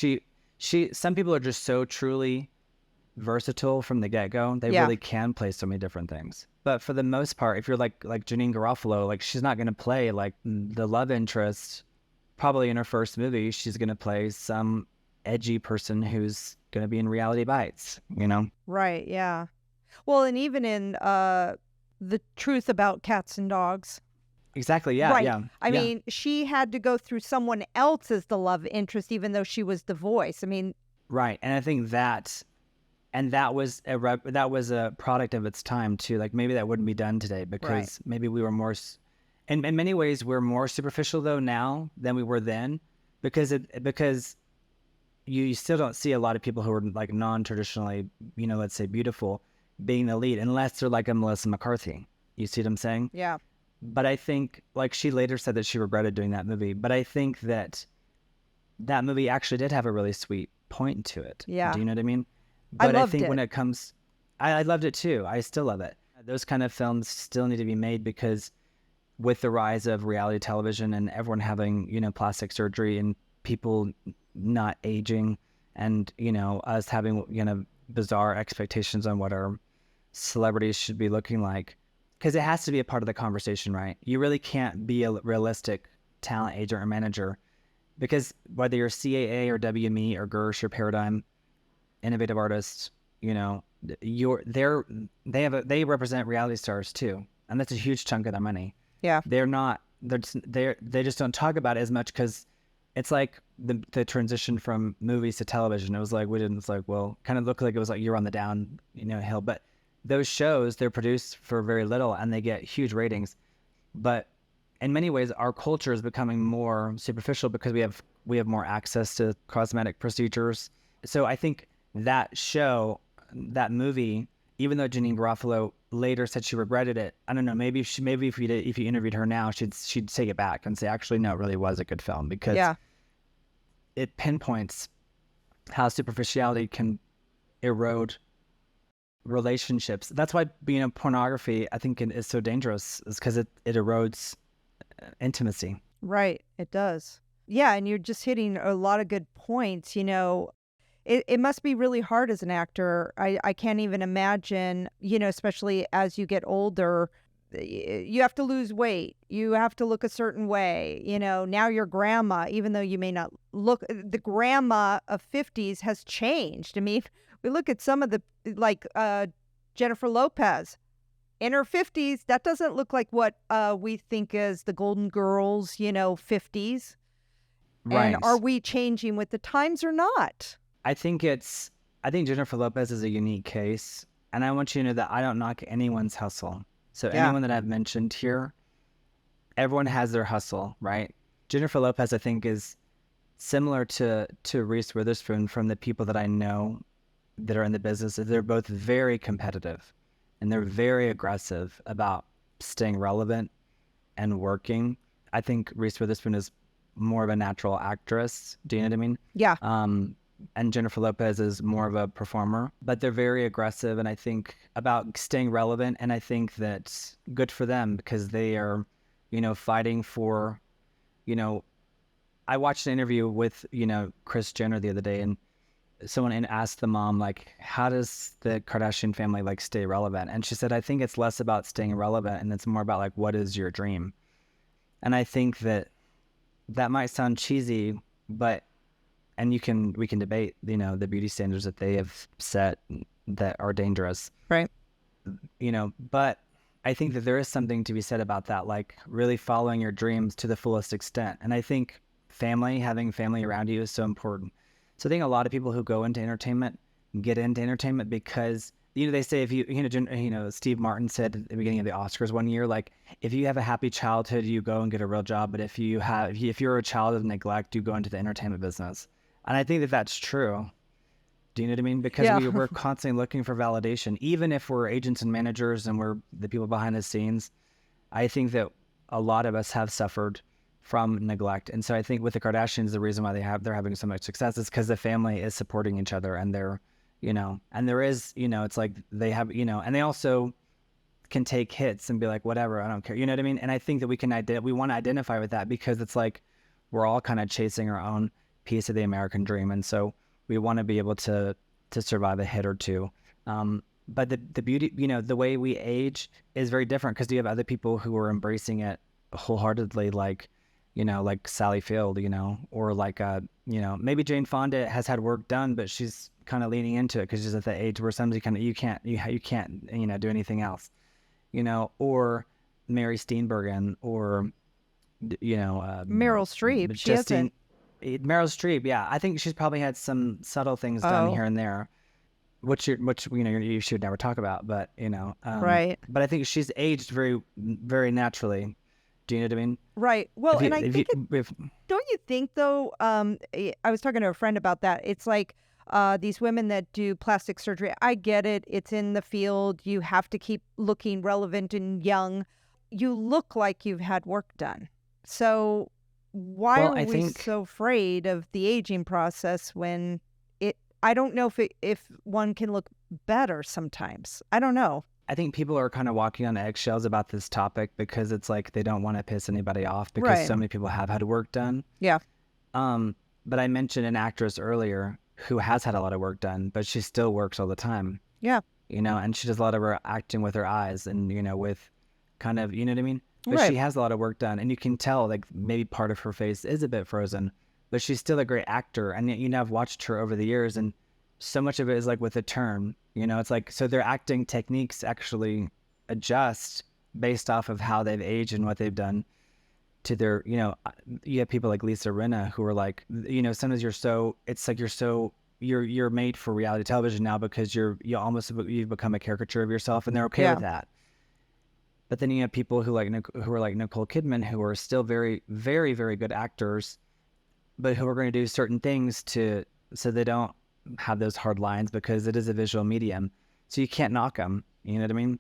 some people are just so truly versatile from the get-go. They really can play so many different things. But for the most part, if you're like Janine Garofalo, like, she's not going to play like the love interest. Probably in her first movie, she's going to play some edgy person who's going to be in Reality Bites, Right. Yeah. Well, and even in The Truth About Cats and Dogs. Exactly. Yeah. Right. Yeah. I mean, she had to go through someone else as the love interest, even though she was the voice. I mean, right. And I think that was a product of its time too. Like, maybe that wouldn't be done today, because maybe we were more, in many ways, we're more superficial though now than we were then, because you still don't see a lot of people who are like non-traditionally, let's say beautiful, being the lead, unless they're like a Melissa McCarthy. You see what I'm saying? yeah. But I think, like, she later said that she regretted doing that movie. But I think that movie actually did have a really sweet point to it. Yeah. Do you know what I mean? I But loved think it. when it comes, I loved it too. I still love it. Those kind of films still need to be made, because with the rise of reality television and everyone having, plastic surgery and people not aging, and, us having, bizarre expectations on what our celebrities should be looking like, because it has to be a part of the conversation, right? You really can't be a realistic talent agent or manager, because whether you're CAA or WME or Gersh or Paradigm, innovative artists, you know, they represent reality stars too, and that's a huge chunk of their money. Yeah. They just don't talk about it as much because it's like the transition from movies to television. It was like well, kind of looked like it was like you're on the down, hill. But those shows, they're produced for very little and they get huge ratings. But in many ways, our culture is becoming more superficial because we have more access to cosmetic procedures. So I think that show, that movie, even though Janine Garofalo later said she regretted it, I don't know. Maybe if you interviewed her now, she'd take it back and say, actually, no, it really was a good film because it pinpoints how superficiality can erode relationships. That's why pornography, I think, is so dangerous, is because it erodes intimacy. Right, it does. Yeah, and you're just hitting a lot of good points. It must be really hard as an actor. I can't even imagine, especially as you get older, you have to lose weight. You have to look a certain way. Now your grandma, even though you may not look, the grandma of 50s has changed. I mean, we look at some of the, like Jennifer Lopez in her 50s, that doesn't look like what we think as the Golden Girls, 50s. Right. And are we changing with the times or not? I think Jennifer Lopez is a unique case, and I want you to know that I don't knock anyone's hustle. So anyone that I've mentioned here, everyone has their hustle, right? Jennifer Lopez, I think, is similar to Reese Witherspoon from the people that I know that are in the business. They're both very competitive, and they're very aggressive about staying relevant and working. I think Reese Witherspoon is more of a natural actress. Do you know what I mean? Yeah. And Jennifer Lopez is more of a performer, but they're very aggressive, and I think about staying relevant, and I think that's good for them because they are, fighting for, I watched an interview with, Kris Jenner the other day, and someone asked the mom, like, how does the Kardashian family, like, stay relevant? And she said, I think it's less about staying relevant, and it's more about, like, what is your dream? And I think that might sound cheesy, but and we can debate, the beauty standards that they have set that are dangerous. Right. But I think that there is something to be said about that, like really following your dreams to the fullest extent. And I think having family around you is so important. So I think a lot of people who go into entertainment get into entertainment because, they say if Steve Martin said at the beginning of the Oscars one year, like, if you have a happy childhood, you go and get a real job. But if you're a child of neglect, you go into the entertainment business. And I think that that's true. Do you know what I mean? Because we're constantly looking for validation, even if we're agents and managers and we're the people behind the scenes. I think that a lot of us have suffered from neglect. And so I think with the Kardashians, the reason why they're having so much success is because the family is supporting each other, and they're, and there is, it's like they have, and they also can take hits and be like, whatever, I don't care. You know what I mean? And I think that we want to identify with that because it's like we're all kind of chasing our own piece of the American dream, and so we want to be able to survive a hit or two. But the beauty, the way we age is very different because you have other people who are embracing it wholeheartedly, like Sally Field, or like maybe Jane Fonda has had work done, but she's kind of leaning into it because she's at the age where somebody you can't do anything else, or Mary Steenburgen, or Meryl Streep. She hasn't. Meryl Streep, yeah. I think she's probably had some subtle things done here and there, which you should never talk about, but right. But I think she's aged very, very naturally. Do you know what I mean? Right. Well, don't you think though? I was talking to a friend about that. It's like these women that do plastic surgery. I get it. It's in the field. You have to keep looking relevant and young. You look like you've had work done. So why are we so afraid of the aging process when I don't know if one can look better sometimes. I don't know. I think people are kind of walking on eggshells about this topic because it's like they don't want to piss anybody off because so many people have had work done. Yeah. But I mentioned an actress earlier who has had a lot of work done, but she still works all the time. Yeah. And she does a lot of her acting with her eyes and, with kind of, you know what I mean? But she has a lot of work done, and you can tell, like, maybe part of her face is a bit frozen, but she's still a great actor. And, I've watched her over the years, and so much of it is like with a turn, it's like, so their acting techniques actually adjust based off of how they've aged and what they've done to their, you have people like Lisa Rinna who are like, sometimes you're made for reality television now because you've become a caricature of yourself, and they're okay with that. But then you have people who are like Nicole Kidman, who are still very, very, very good actors, but who are going to do certain things so they don't have those hard lines, because it is a visual medium. So you can't knock them, you know what I mean?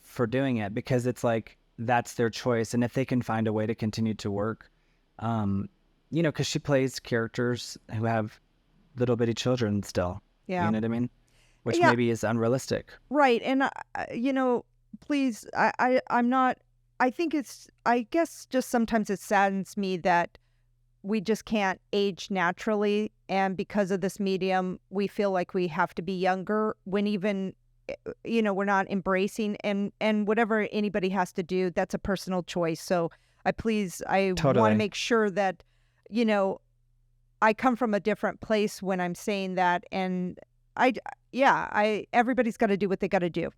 For doing it, because it's like, that's their choice. And if they can find a way to continue to work, because she plays characters who have little bitty children still, you know what I mean? Which maybe is unrealistic. Right. And, please, I'm not, I guess just sometimes it saddens me that we just can't age naturally. And because of this medium, we feel like we have to be younger when even, we're not embracing, and whatever anybody has to do, that's a personal choice. So I want to make sure that, I come from a different place when I'm saying that. And everybody's got to do what they got to do.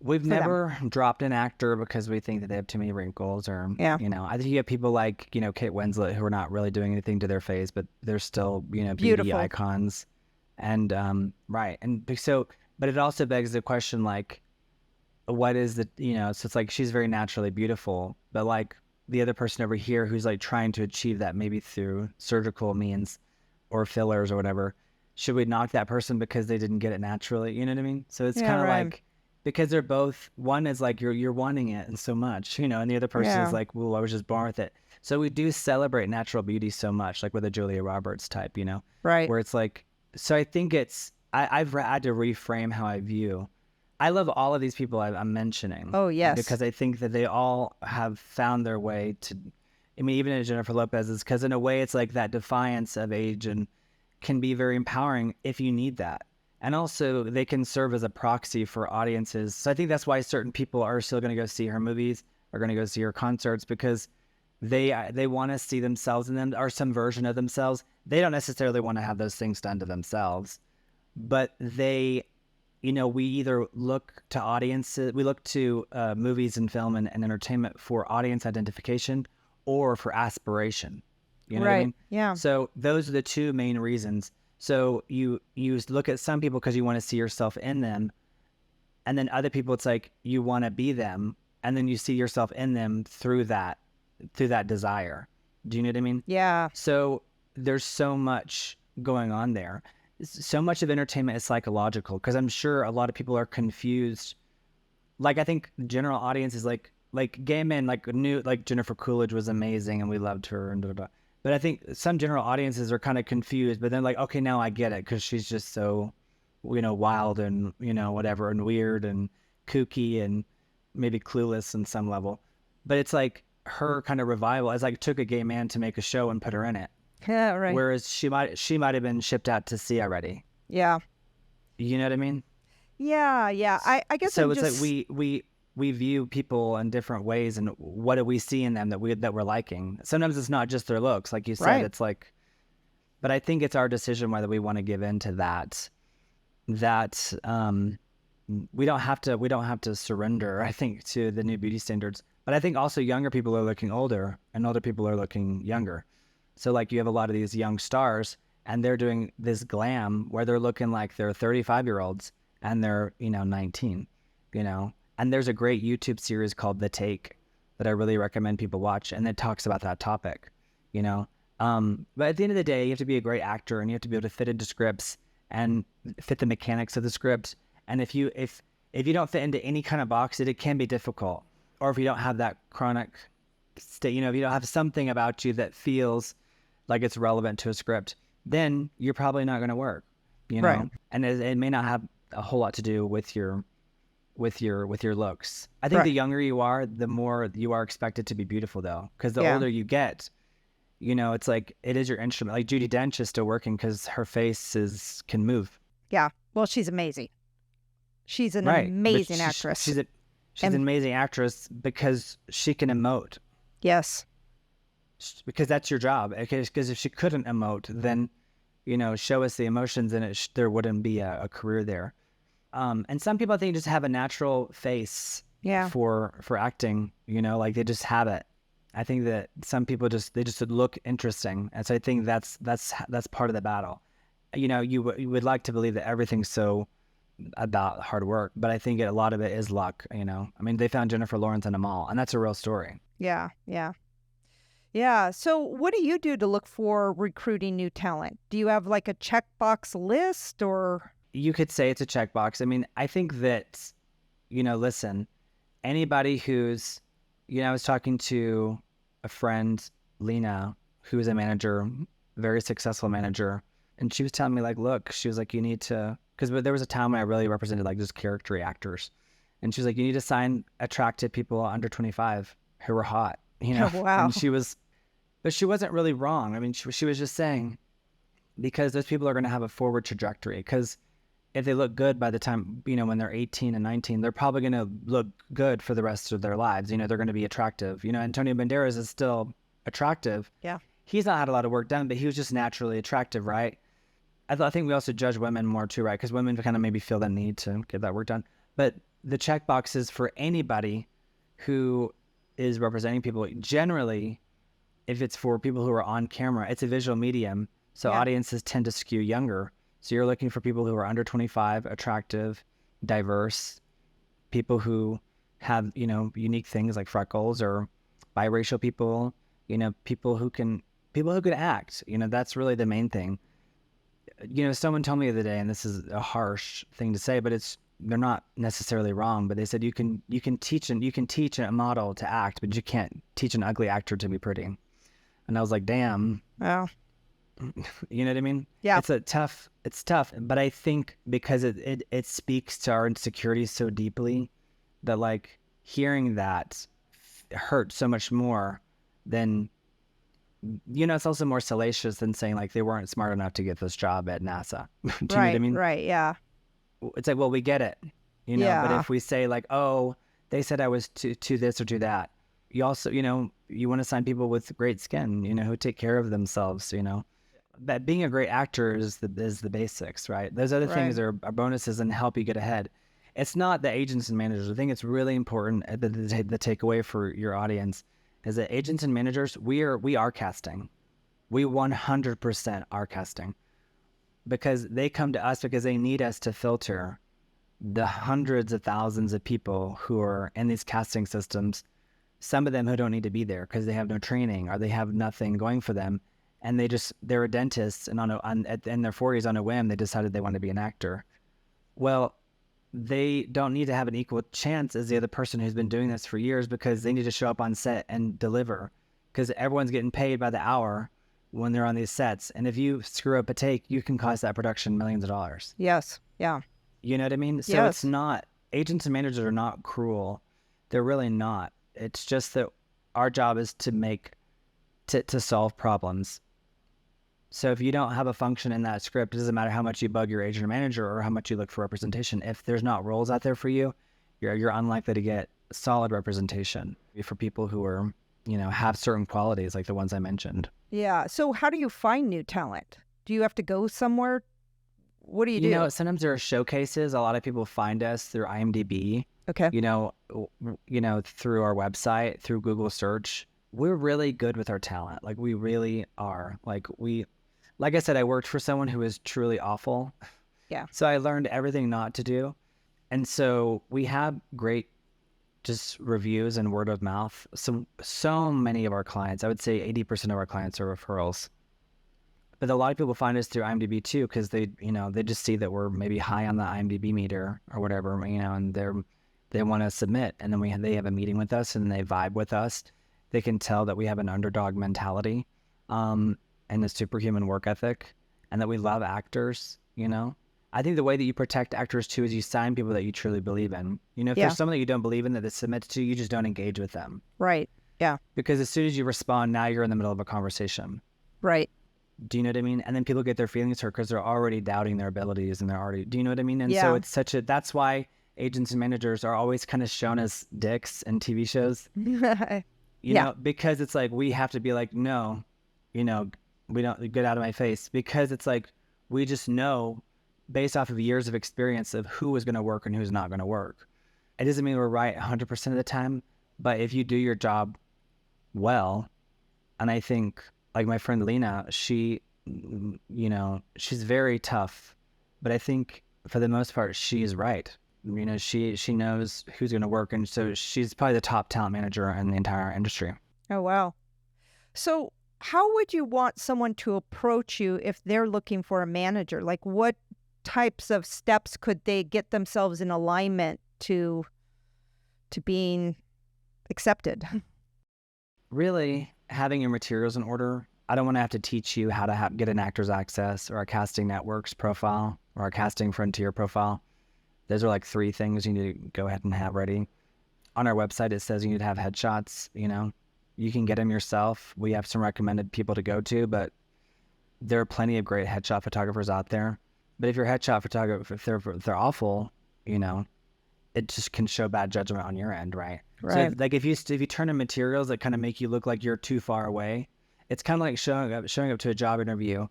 We've never dropped an actor because we think that they have too many wrinkles, or, I think you have people like, Kate Winslet, who are not really doing anything to their face, but they're still, beauty icons. And, right. And so, but it also begs the question, like, what is the, so it's like, she's very naturally beautiful, but like the other person over here who's like trying to achieve that maybe through surgical means or fillers or whatever, should we knock that person because they didn't get it naturally? You know what I mean? So it's kind of like, because they're both, one is like, you're wanting it and so much, and the other person is like, well, I was just born with it. So we do celebrate natural beauty so much, like with a Julia Roberts type, right? Where it's like, so I think I've had to reframe how I view. I love all of these people I'm mentioning. Oh, yes. Because I think that they all have found their way to, even Jennifer Lopez's, because in a way it's like that defiance of age and can be very empowering if you need that. And also they can serve as a proxy for audiences. So I think that's why certain people are still going to go see her movies, are going to go see her concerts, because they want to see themselves in them, or some version of themselves. They don't necessarily want to have those things done to themselves, but they, we either look to audiences, we look to movies and film and entertainment for audience identification or for aspiration. You know what I mean? Yeah. So those are the two main reasons. So you look at some people because you want to see yourself in them, and then other people, it's like you want to be them, and then you see yourself in them through that desire. Do you know what I mean? Yeah. So there's so much going on there. So much of entertainment is psychological, because I'm sure a lot of people are confused. Like, I think the general audience is like gay men, knew like Jennifer Coolidge was amazing and we loved her and blah, blah, blah. But I think some general audiences are kind of confused, but then like, okay, now I get it, because she's just so, wild and, whatever, and weird and kooky and maybe clueless in some level. But it's like her kind of revival is like, took a gay man to make a show and put her in it. Yeah, right. Whereas she might have been shipped out to sea already. Yeah. You know what I mean? Yeah. I guess so. It's like we view people in different ways, and what do we see in them that we're liking? Sometimes it's not just their looks, like you said. Right. It's like, but I think it's our decision whether we want to give in to that. We don't have to surrender, I think, to the new beauty standards. But I think also younger people are looking older, and older people are looking younger. So like you have a lot of these young stars, and they're doing this glam where they're looking like they're 35-year-olds and they're 19, And there's a great YouTube series called The Take that I really recommend people watch, and it talks about that topic, But at the end of the day, you have to be a great actor, and you have to be able to fit into scripts and fit the mechanics of the script. And if you don't fit into any kind of box, it can be difficult. Or if you don't have that chronic state, if you don't have something about you that feels like it's relevant to a script, then you're probably not going to work, Right. And it may not have a whole lot to do with your looks. I think the younger you are, the more you are expected to be beautiful, though, because the older you get, it's like, it is your instrument. Like Judi Dench is still working because her face can move. Yeah. Well, she's amazing. She's an amazing actress. She's an amazing actress because she can emote. Yes. Because that's your job. Because if she couldn't emote, then show us the emotions, and there wouldn't be a career there. And some people, I think, just have a natural face for acting, like they just have it. I think that some people just look interesting. And so I think that's part of the battle. You would like to believe that everything's so about hard work, but I think a lot of it is luck. I mean, they found Jennifer Lawrence in a mall, and that's a real story. Yeah. So what do you do to look for recruiting new talent? Do you have like a checkbox list, or? You could say it's a checkbox. I mean, I think that, listen, anybody who's, I was talking to a friend, Lena, who is a manager, very successful manager. And she was telling me, like, look, she was like, you need to, because there was a time when I really represented like just character actors. And she was like, you need to sign attractive people under 25 who were hot, Oh, wow. And but she wasn't really wrong. I mean, she was just saying, because those people are going to have a forward trajectory. Because if they look good by the time, when they're 18 and 19, they're probably going to look good for the rest of their lives. They're going to be attractive. Antonio Banderas is still attractive. Yeah. He's not had a lot of work done, but he was just naturally attractive, right? I think we also judge women more too, right? Because women kind of maybe feel the need to get that work done. But the checkbox is for anybody who is representing people. Generally, if it's for people who are on camera, it's a visual medium. So audiences tend to skew younger. So you're looking for people who are under 25, attractive, diverse, people who have, unique things like freckles, or biracial people, people who can act. That's really the main thing. Someone told me the other day, and this is a harsh thing to say, but they're not necessarily wrong, but they said you can teach a model to act, but you can't teach an ugly actor to be pretty. And I was like, damn. Wow. You know what I mean? Yeah. It's tough, but I think because it speaks to our insecurities so deeply that, like, hearing that hurts so much more than, it's also more salacious than saying like they weren't smart enough to get this job at NASA. Do you know what I mean? Right. Yeah. It's like, well, we get it, but if we say like, oh, they said I was to this or to that, you also, you want to sign people with great skin, who take care of themselves, That being a great actor is the basics, right? Those other things are bonuses and help you get ahead. It's not the agents and managers. I think it's really important, the takeaway for your audience is that agents and managers, we are casting. We 100% are casting, because they come to us because they need us to filter the hundreds of thousands of people who are in these casting systems. Some of them who don't need to be there because they have no training or they have nothing going for them. And they're a dentist, and in their 40s on a whim, they decided they want to be an actor. Well, they don't need to have an equal chance as the other person who's been doing this for years, because they need to show up on set and deliver, because everyone's getting paid by the hour when they're on these sets. And if you screw up a take, you can cost that production millions of dollars. Yes. Yeah. You know what I mean? So yes. It's not, agents and managers are not cruel. They're really not. It's just that our job is to solve problems. So if you don't have a function in that script, it doesn't matter how much you bug your agent or manager or how much you look for representation. If there's not roles out there for you, you're unlikely to get solid representation for people who are, have certain qualities like the ones I mentioned. Yeah. So how do you find new talent? Do you have to go somewhere? What do you do? Sometimes there are showcases. A lot of people find us through IMDb. Okay. Through our website, through Google search. We're really good with our talent. Like, we really are. Like I said, I worked for someone who was truly awful. Yeah. So I learned everything not to do. And so we have great just reviews and word of mouth. So many of our clients, I would say 80% of our clients are referrals. But a lot of people find us through IMDb too, because they just see that we're maybe high on the IMDb meter or whatever, and they want to submit. And then they have a meeting with us and they vibe with us. They can tell that we have an underdog mentality. And a superhuman work ethic, and that we love actors. I think the way that you protect actors too is you sign people that you truly believe in. If there's someone that you don't believe in that they submit to, you just don't engage with them. Right. Yeah. Because as soon as you respond, now you're in the middle of a conversation. Right. Do you know what I mean? And then people get their feelings hurt because they're already doubting their abilities, and do you know what I mean? And so it's that's why agents and managers are always kind of shown as dicks in TV shows. Because it's like, we have to be like, no, we don't get out of my face, because it's like, we just know based off of years of experience of who is going to work and who's not going to work. It doesn't mean we're right 100% of the time, but if you do your job well, and I think like my friend Lena, she, she's very tough, but I think for the most part, she is right. She knows who's going to work. And so she's probably the top talent manager in the entire industry. Oh, wow. So how would you want someone to approach you if they're looking for a manager? Like, what types of steps could they get themselves in alignment to being accepted? Really, having your materials in order. I don't want to have to teach you how to get an Actors Access or a Casting Networks profile or a Casting Frontier profile. Those are like 3 things you need to go ahead and have ready. On our website, it says you need to have headshots. You can get them yourself. We have some recommended people to go to, but there are plenty of great headshot photographers out there. But if your headshot photographer, if they're awful, it just can show bad judgment on your end, right? Right. So if you turn in materials that kind of make you look like you're too far away, it's kind of like showing up to a job interview,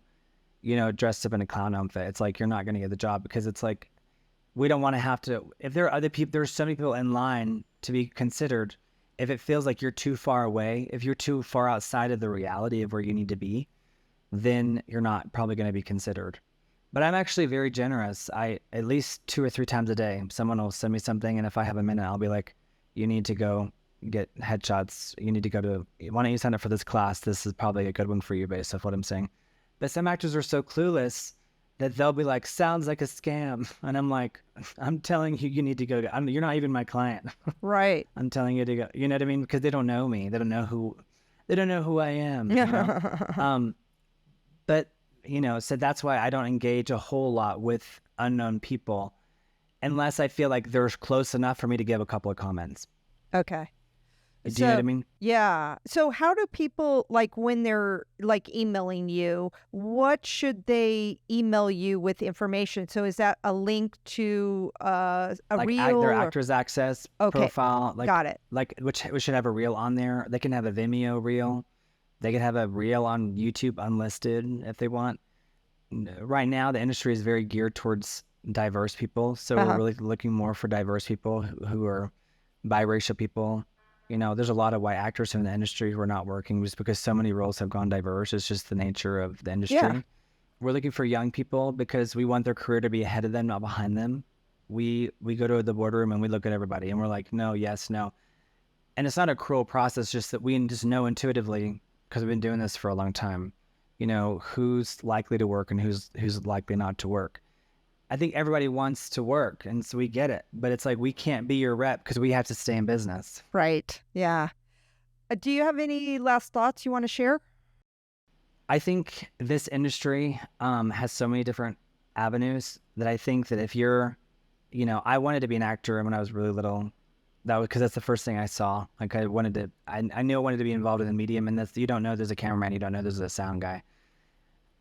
dressed up in a clown outfit. It's like you're not going to get the job, because it's like, we don't want to have to, if there are other people, there's so many people in line to be considered. If it feels like you're too far away, if you're too far outside of the reality of where you need to be, then you're not probably going to be considered. But I'm actually very generous. At least 2 or 3 times a day, someone will send me something, and if I have a minute, I'll be like, you need to go get headshots. You need to why don't you sign up for this class? This is probably a good one for you based off what I'm saying. But some actors are so clueless that they'll be like, sounds like a scam. And I'm like, I'm telling you, you need to go. You're not even my client. Right. I'm telling you to go. You know what I mean? Because they don't know me. They don't know who I am. But, so that's why I don't engage a whole lot with unknown people unless I feel like they're close enough for me to give a couple of comments. Okay. Do you know what I mean? Yeah. So how do people, like, when they're like emailing you, what should they email you with information? So is that a link to a reel? Their Actors Access profile. Got it. Like, which should have a reel on there. They can have a Vimeo reel. They can have a reel on YouTube unlisted if they want. Right now, the industry is very geared towards diverse people. So we're really looking more for diverse people who are biracial people. There's a lot of white actors in the industry who are not working just because so many roles have gone diverse. It's just the nature of the industry. Yeah. We're looking for young people because we want their career to be ahead of them, not behind them. We go to the boardroom and we look at everybody and we're like, no, yes, no. And it's not a cruel process, just that we just know intuitively, because we've been doing this for a long time, who's likely to work and who's likely not to work. I think everybody wants to work, and so we get it. But it's like, we can't be your rep because we have to stay in business. Right. Yeah. Do you have any last thoughts you want to share? I think this industry has so many different avenues that I think that if you're, I wanted to be an actor when I was really little. That was because that's the first thing I saw. Like, I knew I wanted to be involved in the medium, and you don't know there's a cameraman, you don't know there's a sound guy.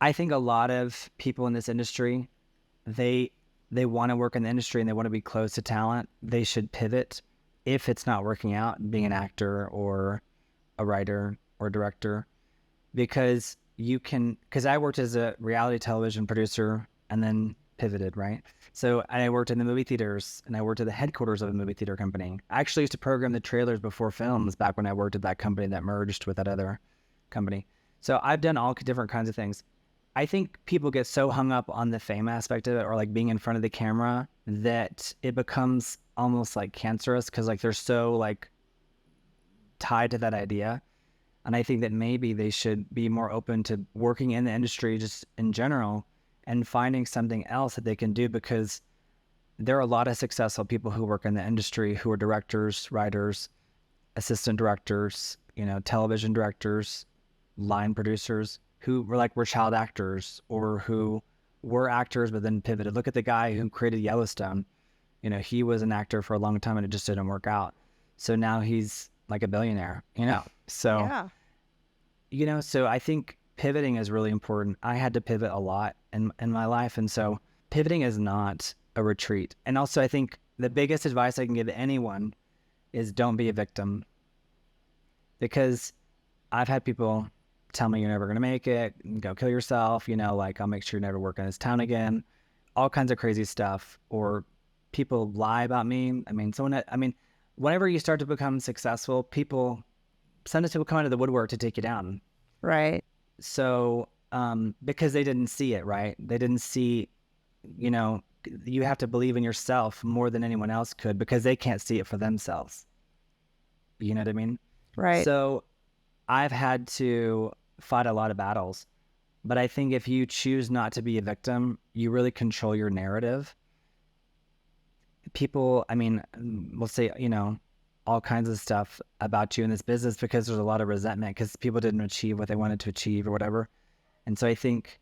I think a lot of people in this industry, they want to work in the industry and they want to be close to talent. They should pivot if it's not working out, being an actor or a writer or director, because I worked as a reality television producer and then pivoted, right? So I worked in the movie theaters and I worked at the headquarters of a movie theater company. I actually used to program the trailers before films back when I worked at that company that merged with that other company. So I've done all different kinds of things. I think people get so hung up on the fame aspect of it, or like being in front of the camera, that it becomes almost like cancerous, because like they're so like tied to that idea. And I think that maybe they should be more open to working in the industry just in general and finding something else that they can do, because there are a lot of successful people who work in the industry who are directors, writers, assistant directors, television directors, line producers, who were child actors or who were actors but then pivoted. Look at the guy who created Yellowstone. He was an actor for a long time and it just didn't work out. So now he's like a billionaire, So, yeah. So I think pivoting is really important. I had to pivot a lot in my life. And so pivoting is not a retreat. And also I think the biggest advice I can give to anyone is don't be a victim. Because I've had people tell me you're never going to make it, go kill yourself, like I'll make sure you never work in this town again, all kinds of crazy stuff. Or people lie about me. Whenever you start to become successful, sometimes people come out of the woodwork to take you down. Right. So, because they didn't see it, right? They didn't see, you have to believe in yourself more than anyone else could because they can't see it for themselves. You know what I mean? Right. So I've had to fight a lot of battles, but I think if you choose not to be a victim, you really control your narrative. People, will say, all kinds of stuff about you in this business because there's a lot of resentment because people didn't achieve what they wanted to achieve or whatever. And so I think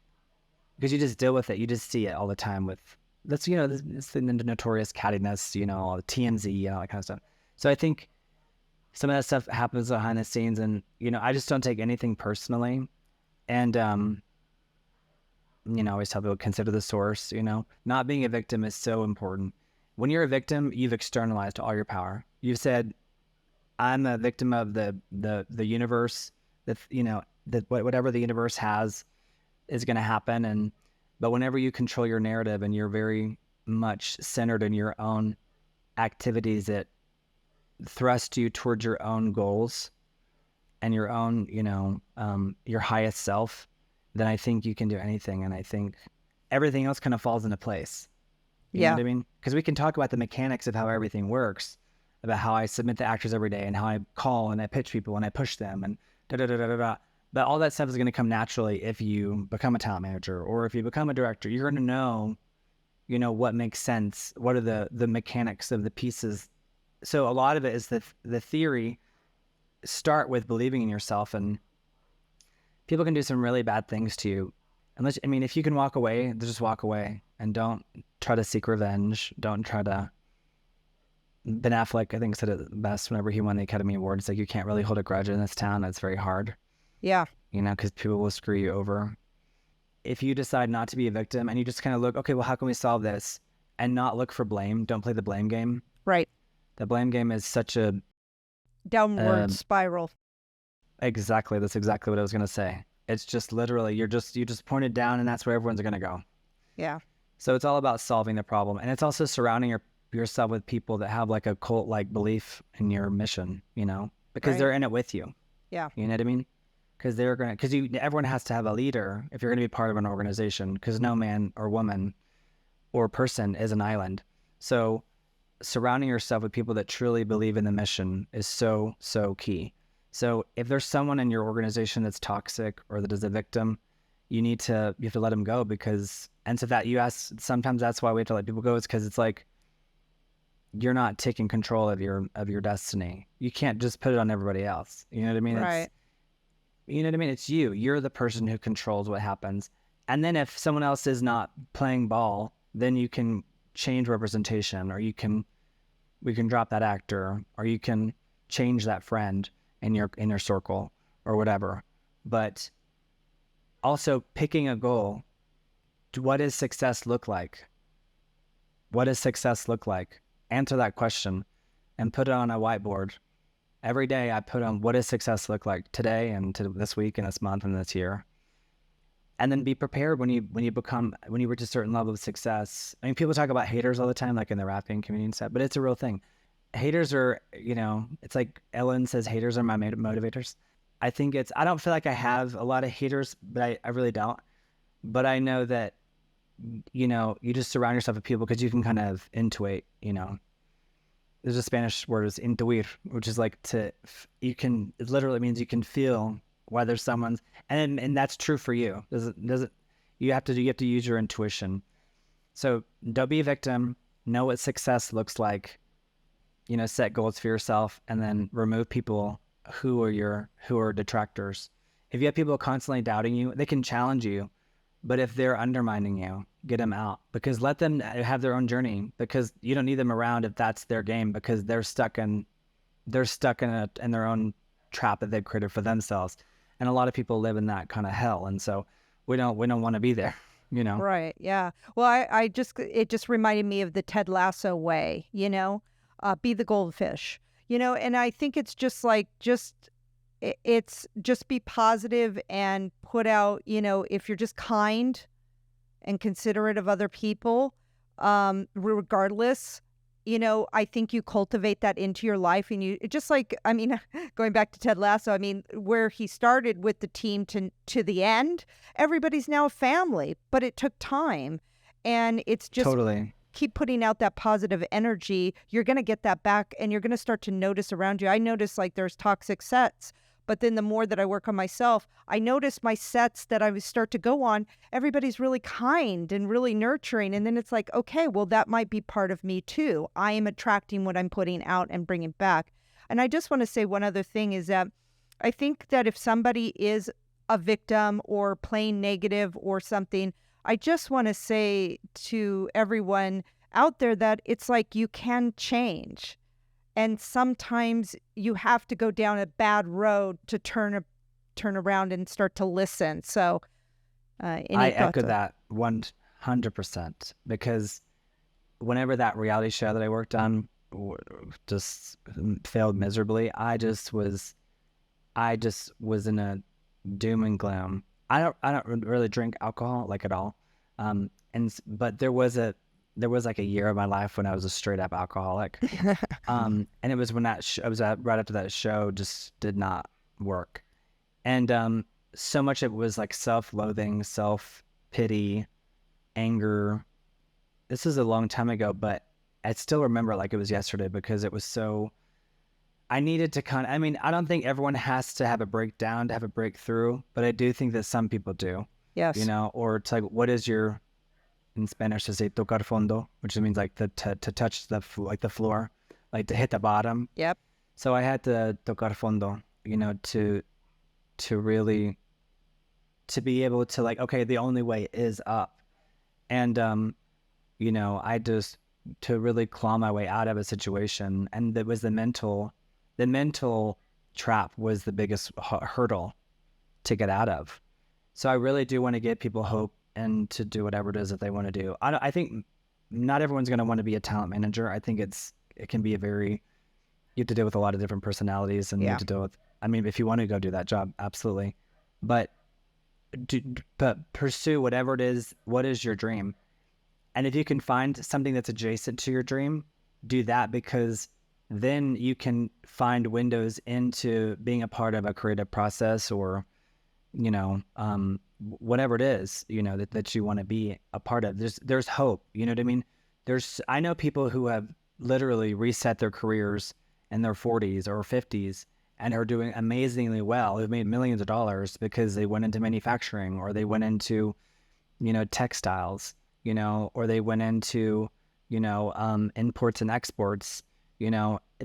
because you just deal with it, you just see it all the time with it's the notorious cattiness, all the TMZ, all that kind of stuff. So I think some of that stuff happens behind the scenes, and I just don't take anything personally. And I always tell people consider the source. Not being a victim is so important. When you're a victim, you've externalized all your power. You've said, I'm a victim of the universe, that whatever the universe has is going to happen. But whenever you control your narrative and you're very much centered in your own activities that thrust you towards your own goals and your own, your highest self, then I think you can do anything. And I think everything else kind of falls into place. You know what I mean? Because we can talk about the mechanics of how everything works, about how I submit the actors every day and how I call and I pitch people and I push them and da-da-da-da-da-da. But all that stuff is going to come naturally if you become a talent manager or if you become a director. You're going to know, what makes sense. What are the mechanics of the pieces? So a lot of it is the theory. Start with believing in yourself, and people can do some really bad things to you. If you can walk away, just walk away and don't try to seek revenge. Don't try to. Ben Affleck, I think, said it best whenever he won the Academy Award. It's like, you can't really hold a grudge in this town. It's very hard. Yeah. Because people will screw you over. If you decide not to be a victim and you just kind of look, okay, well, how can we solve this? And not look for blame. Don't play the blame game. Right. The blame game is such a downward spiral. Exactly. That's exactly what I was going to say. It's just literally, you just pointed down and that's where everyone's going to go. Yeah. So it's all about solving the problem. And it's also surrounding yourself with people that have like a cult-like belief in your mission, because they're in it with you. Yeah. You know what I mean? Because everyone has to have a leader if you're going to be part of an organization, because no man or woman or person is an island. So surrounding yourself with people that truly believe in the mission is so, so key. So if there's someone in your organization that's toxic or that is a victim, you have to let them go, sometimes that's why we have to let people go, is because it's like, you're not taking control of your destiny. You can't just put it on everybody else. You know what I mean? Right. It's you. You're the person who controls what happens. And then if someone else is not playing ball, then you can change representation, or we can drop that actor, or you can change that friend in your circle or whatever. But also picking a goal. What does success look like? What does success look like? Answer that question and put it on a whiteboard. Every day I put on, what does success look like today and this week and this month and this year? And then be prepared when you reach a certain level of success. People talk about haters all the time, like in the rapping community and stuff, but it's a real thing. Haters are, it's like Ellen says, haters are my motivators. I don't feel like I have a lot of haters, but I really don't. But I know that, you just surround yourself with people because you can kind of intuit, There's a Spanish word, is intuir, which is like it literally means you can feel whether someone's, and that's true for you. You have to use your intuition. So don't be a victim, know what success looks like, set goals for yourself, and then remove people who are detractors. If you have people constantly doubting you, they can challenge you. But if they're undermining you, get them out, because let them have their own journey, because you don't need them around if that's their game, because they're stuck in their own trap that they've created for themselves. And a lot of people live in that kind of hell. And so we don't want to be there, Right. Yeah. Well, it just reminded me of the Ted Lasso way, be the goldfish, and I think it's just it's just be positive and put out, if you're just kind and considerate of other people, regardless, I think you cultivate that into your life, and you just like, I mean, going back to Ted Lasso, I mean, where he started with the team to the end, everybody's now a family, but it took time, and it's just Totally. keep putting out that positive energy. You're going to get that back, and you're going to start to notice around you. I notice like there's toxic sets, but then the more that I work on myself, I notice my sets that I would start to go on, everybody's really kind and really nurturing. And then it's like, okay, well, that might be part of me too. I am attracting what I'm putting out and bringing back. And I just want to say one other thing is that I think that if somebody is a victim or playing negative or something, I just want to say to everyone out there that it's like you can change. And sometimes you have to go down a bad road to turn around and start to listen. So I echo that 100% because whenever that reality show that I worked on just failed miserably, I just was in a doom and gloom. I don't really drink alcohol like at all. But there was like a year of my life when I was a straight up alcoholic. And it was when I was right after that show just did not work. And so much of it was like self-loathing, self-pity, anger. This is a long time ago, but I still remember like it was yesterday because it was so, I needed to I mean, I don't think everyone has to have a breakdown to have a breakthrough, but I do think that some people do. Yes. Or it's like, what is your, in Spanish to say tocar fondo, which means like to touch the floor, like to hit the bottom. Yep. So I had to tocar fondo, to really, to be able to like, okay, the only way is up. And, I just, to really claw my way out of a situation. And it was the mental trap was the biggest hurdle to get out of. So I really do want to give people hope and to do whatever it is that they want to do. I think not everyone's going to want to be a talent manager. I think it can be you have to deal with a lot of different personalities and you have to deal with, I mean, if you want to go do that job, absolutely. But pursue whatever it is. What is your dream? And if you can find something that's adjacent to your dream, do that, because then you can find windows into being a part of a creative process or, whatever it is, that you want to be a part of. There's hope. You know what I mean? I know people who have literally reset their careers in their 40s or 50s and are doing amazingly well, who've made millions of dollars because they went into manufacturing or they went into, textiles, or they went into, imports and exports,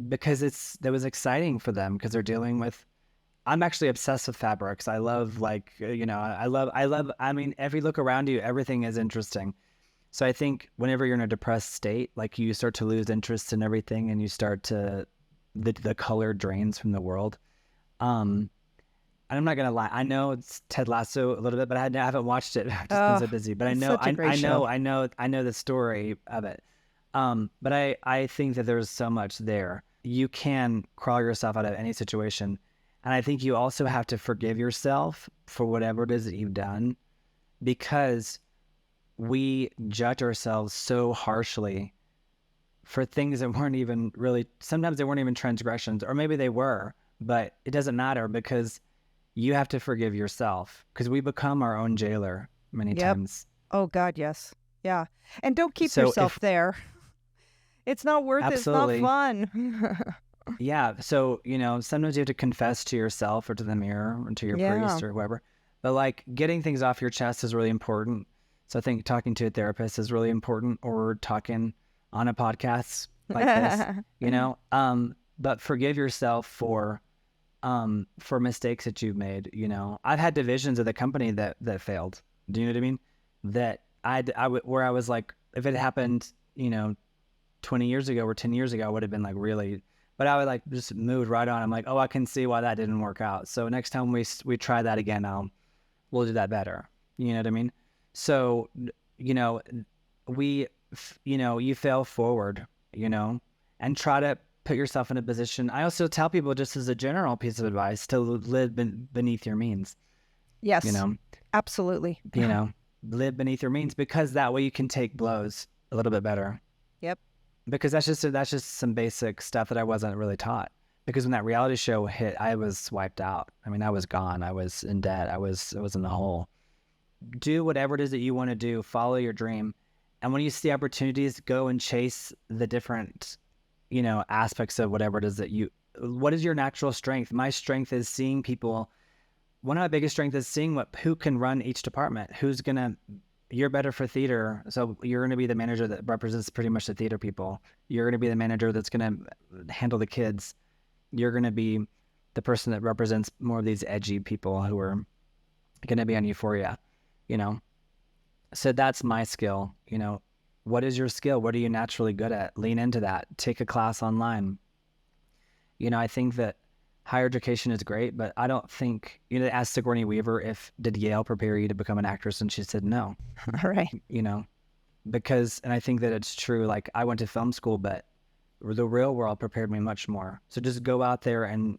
because that was exciting for them because they're dealing with, I'm actually obsessed with fabrics. I love I mean, if you look around you, everything is interesting. So I think whenever you're in a depressed state, like you start to lose interest in everything and you start to, the color drains from the world. And I'm not going to lie. I know it's Ted Lasso a little bit, but I haven't watched it. I've just been so busy, but I know the story of it. But I think that there's so much there. You can crawl yourself out of any situation. And I think you also have to forgive yourself for whatever it is that you've done, because we judge ourselves so harshly for things that weren't even really, sometimes they weren't even transgressions, or maybe they were, but it doesn't matter because you have to forgive yourself, because we become our own jailer many times. Oh God, yes. Yeah. And don't keep yourself there. It's not worth absolutely. It. It's not fun. Yeah. So, sometimes you have to confess to yourself or to the mirror or to your priest or whoever. But like getting things off your chest is really important. So I think talking to a therapist is really important, or talking on a podcast like this, but forgive yourself for mistakes that you've made. I've had divisions of the company that failed. Do you know what I mean? That where I was like, if it happened, 20 years ago or 10 years ago, I would have been like, really, but I would like just moved right on. I'm like, oh, I can see why that didn't work out. So next time we try that again, we'll do that better. You know what I mean? So, you fail forward, and try to put yourself in a position. I also tell people, just as a general piece of advice, to live beneath your means. Yes, absolutely. Live beneath your means, because that way you can take blows a little bit better. Yep. Because that's just some basic stuff that I wasn't really taught. Because when that reality show hit, I was wiped out. I mean, I was gone. I was in debt. I was in the hole. Do whatever it is that you want to do. Follow your dream. And when you see opportunities, go and chase the different, aspects of whatever it is what is your natural strength? My strength is seeing people. One of my biggest strengths is seeing who can run each department. You're better for theater. So you're going to be the manager that represents pretty much the theater people. You're going to be the manager that's going to handle the kids. You're going to be the person that represents more of these edgy people who are going to be on Euphoria, So that's my skill. What is your skill? What are you naturally good at? Lean into that. Take a class online. I think that higher education is great, but I don't think, asked Sigourney Weaver did Yale prepare you to become an actress? And she said no. All right. Because, and I think that it's true. Like, I went to film school, but the real world prepared me much more. So just go out there and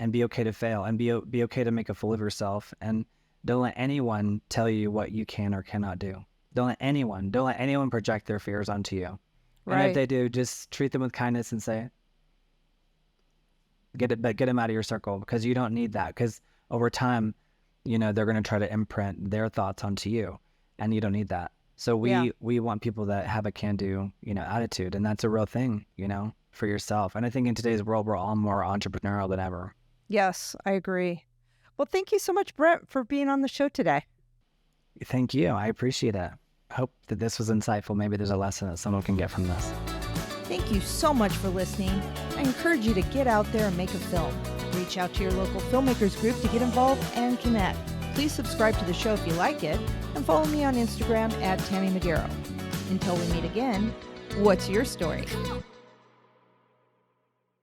be okay to fail, and be okay to make a fool of yourself, and don't let anyone tell you what you can or cannot do. Don't let anyone project their fears onto you. Right. And if they do, just treat them with kindness and say, get them out of your circle, because you don't need that. Because over time, they're going to try to imprint their thoughts onto you, and you don't need that. So we want people that have a can-do, attitude, and that's a real thing, for yourself. And I think in today's world, we're all more entrepreneurial than ever. Yes, I agree. Well, thank you so much, Brent, for being on the show today. Thank you. I appreciate it. I hope that this was insightful. Maybe there's a lesson that someone can get from this. Thank you so much for listening. I encourage you to get out there and make a film. Reach out to your local filmmakers group to get involved and connect. Please subscribe to the show if you like it, and follow me on Instagram @TammyMagero. Until we meet again, what's your story?